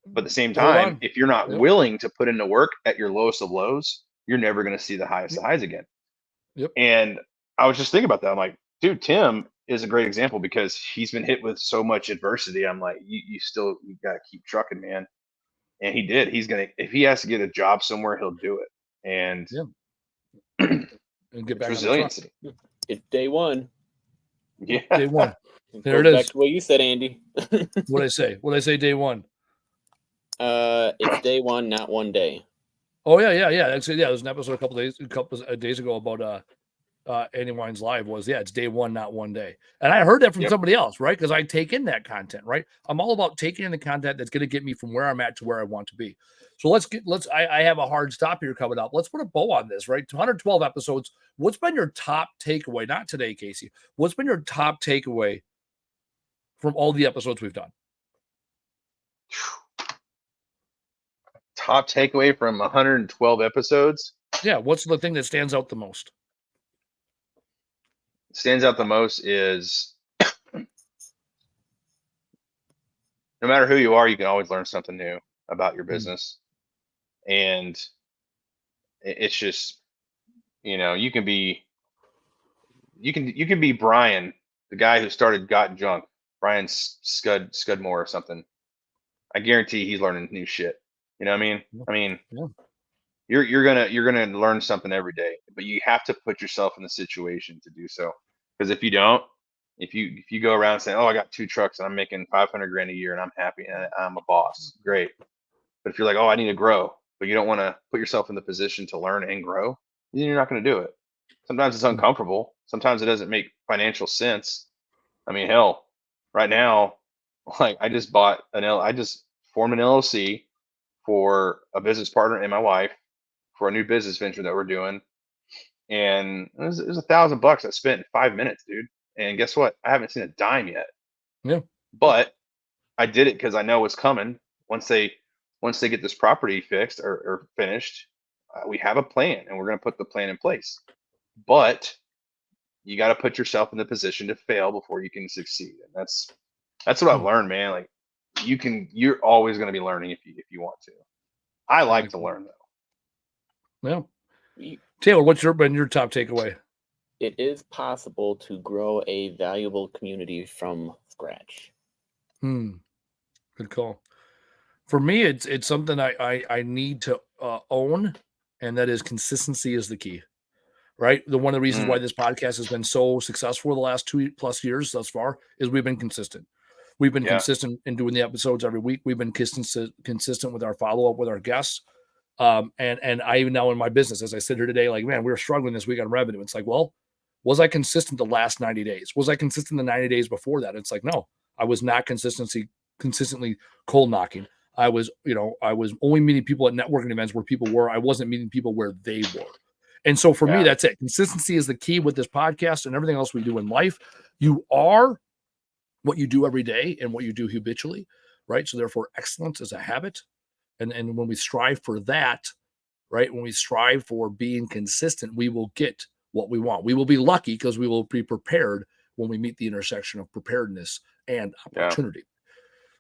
But at the same Hold time, on. if you're not Yep. willing to put in the work at your lowest of lows, you're never going to see the highest of Yep. highs again. Yep. And I was just thinking about that. I'm like, dude, Tim is a great example because he's been hit with so much adversity. I'm like, you got to keep trucking, man. And he did. If he has to get a job somewhere, he'll do it. And Yeah. And get it's back on the truck. resiliency. It's day one. Yeah. Day one. It There it goes back is. to what you said, Andy. What I say? What I say? Day one. It's day one, not one day. Oh yeah. Actually, yeah. There's an episode a couple days ago about Andy Weins Live was, it's day one, not one day. And I heard that from somebody else, right? Because I take in that content, right? I'm all about taking in the content that's going to get me from where I'm at to where I want to be. So I have a hard stop here coming up. Let's put a bow on this, right? 212 episodes. What's been your top takeaway? Not today, Casey. What's been your top takeaway from all the episodes we've done? Top takeaway from 112 episodes? Yeah, what's the thing that stands out the most? Stands out the most is no matter who you are, you can always learn something new about your business. And it's just, you can be Brian, the guy who started Got Junk, Brian Scudmore or something. I guarantee he's learning new shit. You know what I mean? You're gonna learn something every day, but you have to put yourself in the situation to do so. Because if you don't, if you go around saying, "Oh, I got 2 trucks and I'm making 500 grand a year and I'm happy and I'm a boss," great. But if you're like, "Oh, I need to grow," but you don't want to put yourself in the position to learn and grow, then you're not going to do it. Sometimes it's uncomfortable. Sometimes it doesn't make financial sense. I mean, hell, right now, like I just formed an LLC for a business partner and my wife for a new business venture that we're doing. And it was $1,000 I spent in 5 minutes, dude. And guess what? I haven't seen a dime yet. Yeah. But I did it because I know what's coming. Once they get this property fixed or finished, we have a plan and we're going to put the plan in place. But you got to put yourself in the position to fail before you can succeed. And that's what I've learned, man. Like you're always going to be learning if you want to. I like to learn though. Yeah. Taylor, what's been your top takeaway? It is possible to grow a valuable community from scratch. Good call. For me, it's something I need to own, and that is consistency is the key. Right. One of the reasons why this podcast has been so successful the last 2+ years thus far is we've been consistent. We've been consistent in doing the episodes every week. We've been consistent with our follow-up with our guests. And I even now in my business, as I sit here today, like, man, we were struggling this week on revenue. It's like, well, was I consistent the last 90 days? Was I consistent the 90 days before that? It's like, no, I was not consistently cold knocking. I was only meeting people at networking events where people were. I wasn't meeting people where they were. And so for me, that's it. Consistency is the key with this podcast and everything else we do in life. You are what you do every day and what you do habitually, right? So therefore, excellence is a habit. And when we strive for that, right, when we strive for being consistent, we will get what we want. We will be lucky because we will be prepared when we meet the intersection of preparedness and opportunity.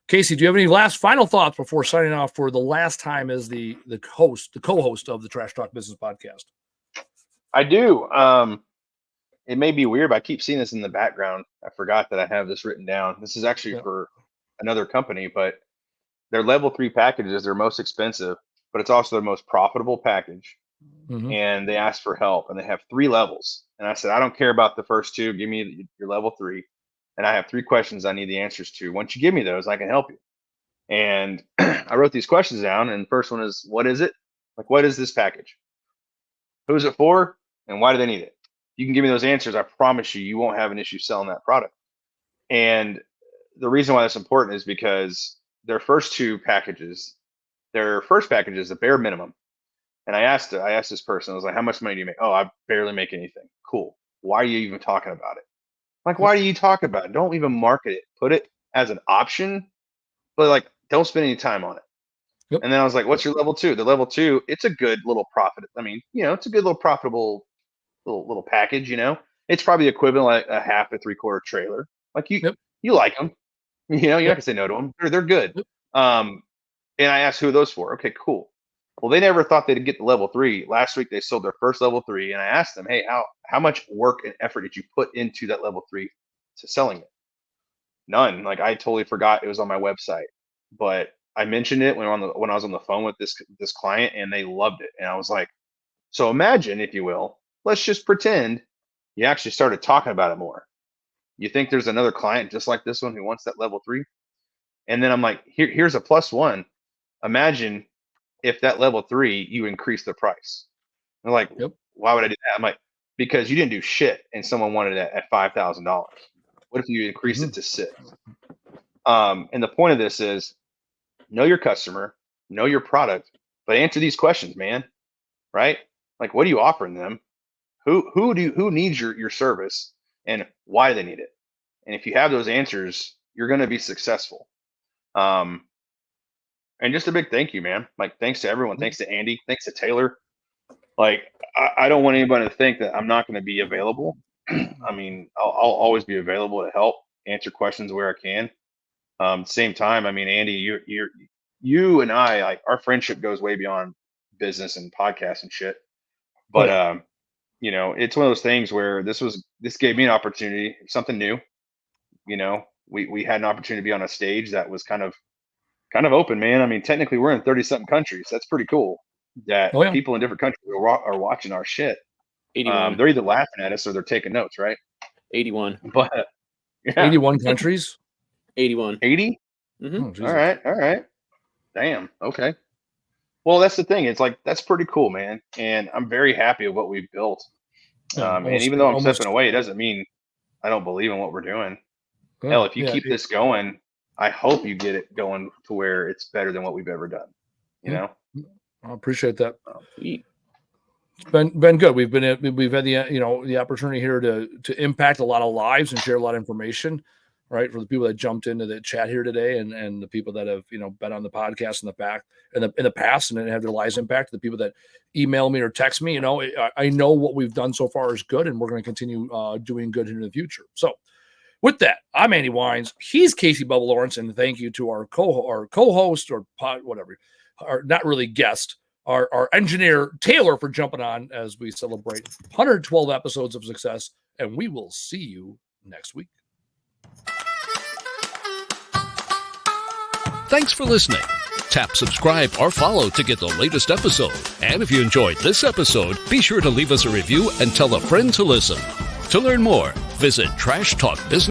Casey, do you have any final thoughts before signing off for the last time as the co-host of the Trash Talk Business Podcast? I do. It may be weird, but I keep seeing this in the background. I forgot that I have this written down. This is actually for another company, but their level 3 package is their most expensive, but it's also their most profitable package. And they asked for help, and they have 3 levels. And I said, I don't care about the first 2. Give me your level 3. And I have 3 questions I need the answers to. Once you give me those, I can help you. And I wrote these questions down. And the first one is, what is it? Like, what is this package? Who is it for? And why do they need it? You can give me those answers. I promise you won't have an issue selling that product. And the reason why that's important is because their first 2 packages, their first package is the bare minimum. And I asked this person, I was like, how much money do you make? Oh, I barely make anything. Cool. Why are you even talking about it? Like, why do you talk about it? Don't even market it. Put it as an option, but like, don't spend any time on it. And then I was like, what's your level 2? The level 2, it's a good little profit. I mean, it's a good little profitable little package, It's probably equivalent like a half a 3/4 trailer. Like you like them, you're not gonna say no to them. They're good. And I asked who are those for? Okay, cool. Well, they never thought they'd get the level 3. Last week they sold their first level 3, and I asked them, hey, how much work and effort did you put into that level 3 to selling it? None. Like I totally forgot it was on my website, but I mentioned it when I was on the phone with this client, and they loved it. And I was like, so imagine, if you will, let's just pretend you actually started talking about it more. You think there's another client just like this one who wants that level 3? And then I'm like, here's a +1. Imagine if that level 3, you increase the price. They're like, why would I do that? I'm like, because you didn't do shit and someone wanted it at $5,000. What if you increase it to 6? And the point of this is know your customer, know your product, but answer these questions, man. Right? Like, what are you offering them? Who needs your service, and why do they need it? And if you have those answers, you're going to be successful. And just a big thank you, man. Like, thanks to everyone. Thanks to Andy. Thanks to Taylor. Like, I don't want anybody to think that I'm not going to be available. I mean, I'll always be available to help answer questions where I can. Same time, I mean, Andy, you and I, like, our friendship goes way beyond business and podcasts and shit. But you know, it's one of those things where this gave me an opportunity, something new. You know, we had an opportunity to be on a stage that was kind of open, man. I mean, technically we're in 30-something countries. That's pretty cool that people in different countries are watching our shit. 81. They're either laughing at us or they're taking notes, right? 81. But yeah. 81 countries? 81. 80? Mm-hmm. All right. Damn. Okay. Well, that's the thing. It's like, that's pretty cool, man. And I'm very happy with what we've built. And even though I'm stepping away, it doesn't mean I don't believe in what we're doing. Hell, if you keep this going, I hope you get it going to where it's better than what we've ever done. You know? I appreciate that. It's been good. We've had the opportunity here to impact a lot of lives and share a lot of information, right? For the people that jumped into the chat here today, and the people that have been on the podcast in the past and have their lives impacted. The people that email me or text me, I know what we've done so far is good, and we're going to continue doing good in the future. So, with that, I'm Andy Weins. He's Casey Bubba Lawrence, and thank you to our co-host or whatever, or not really guest. Our engineer, Taylor, for jumping on as we celebrate 112 episodes of success, and we will see you next week. Thanks for listening. Tap subscribe or follow to get the latest episode. And if you enjoyed this episode, be sure to leave us a review and tell a friend to listen. To learn more, visit Trash Talk Business.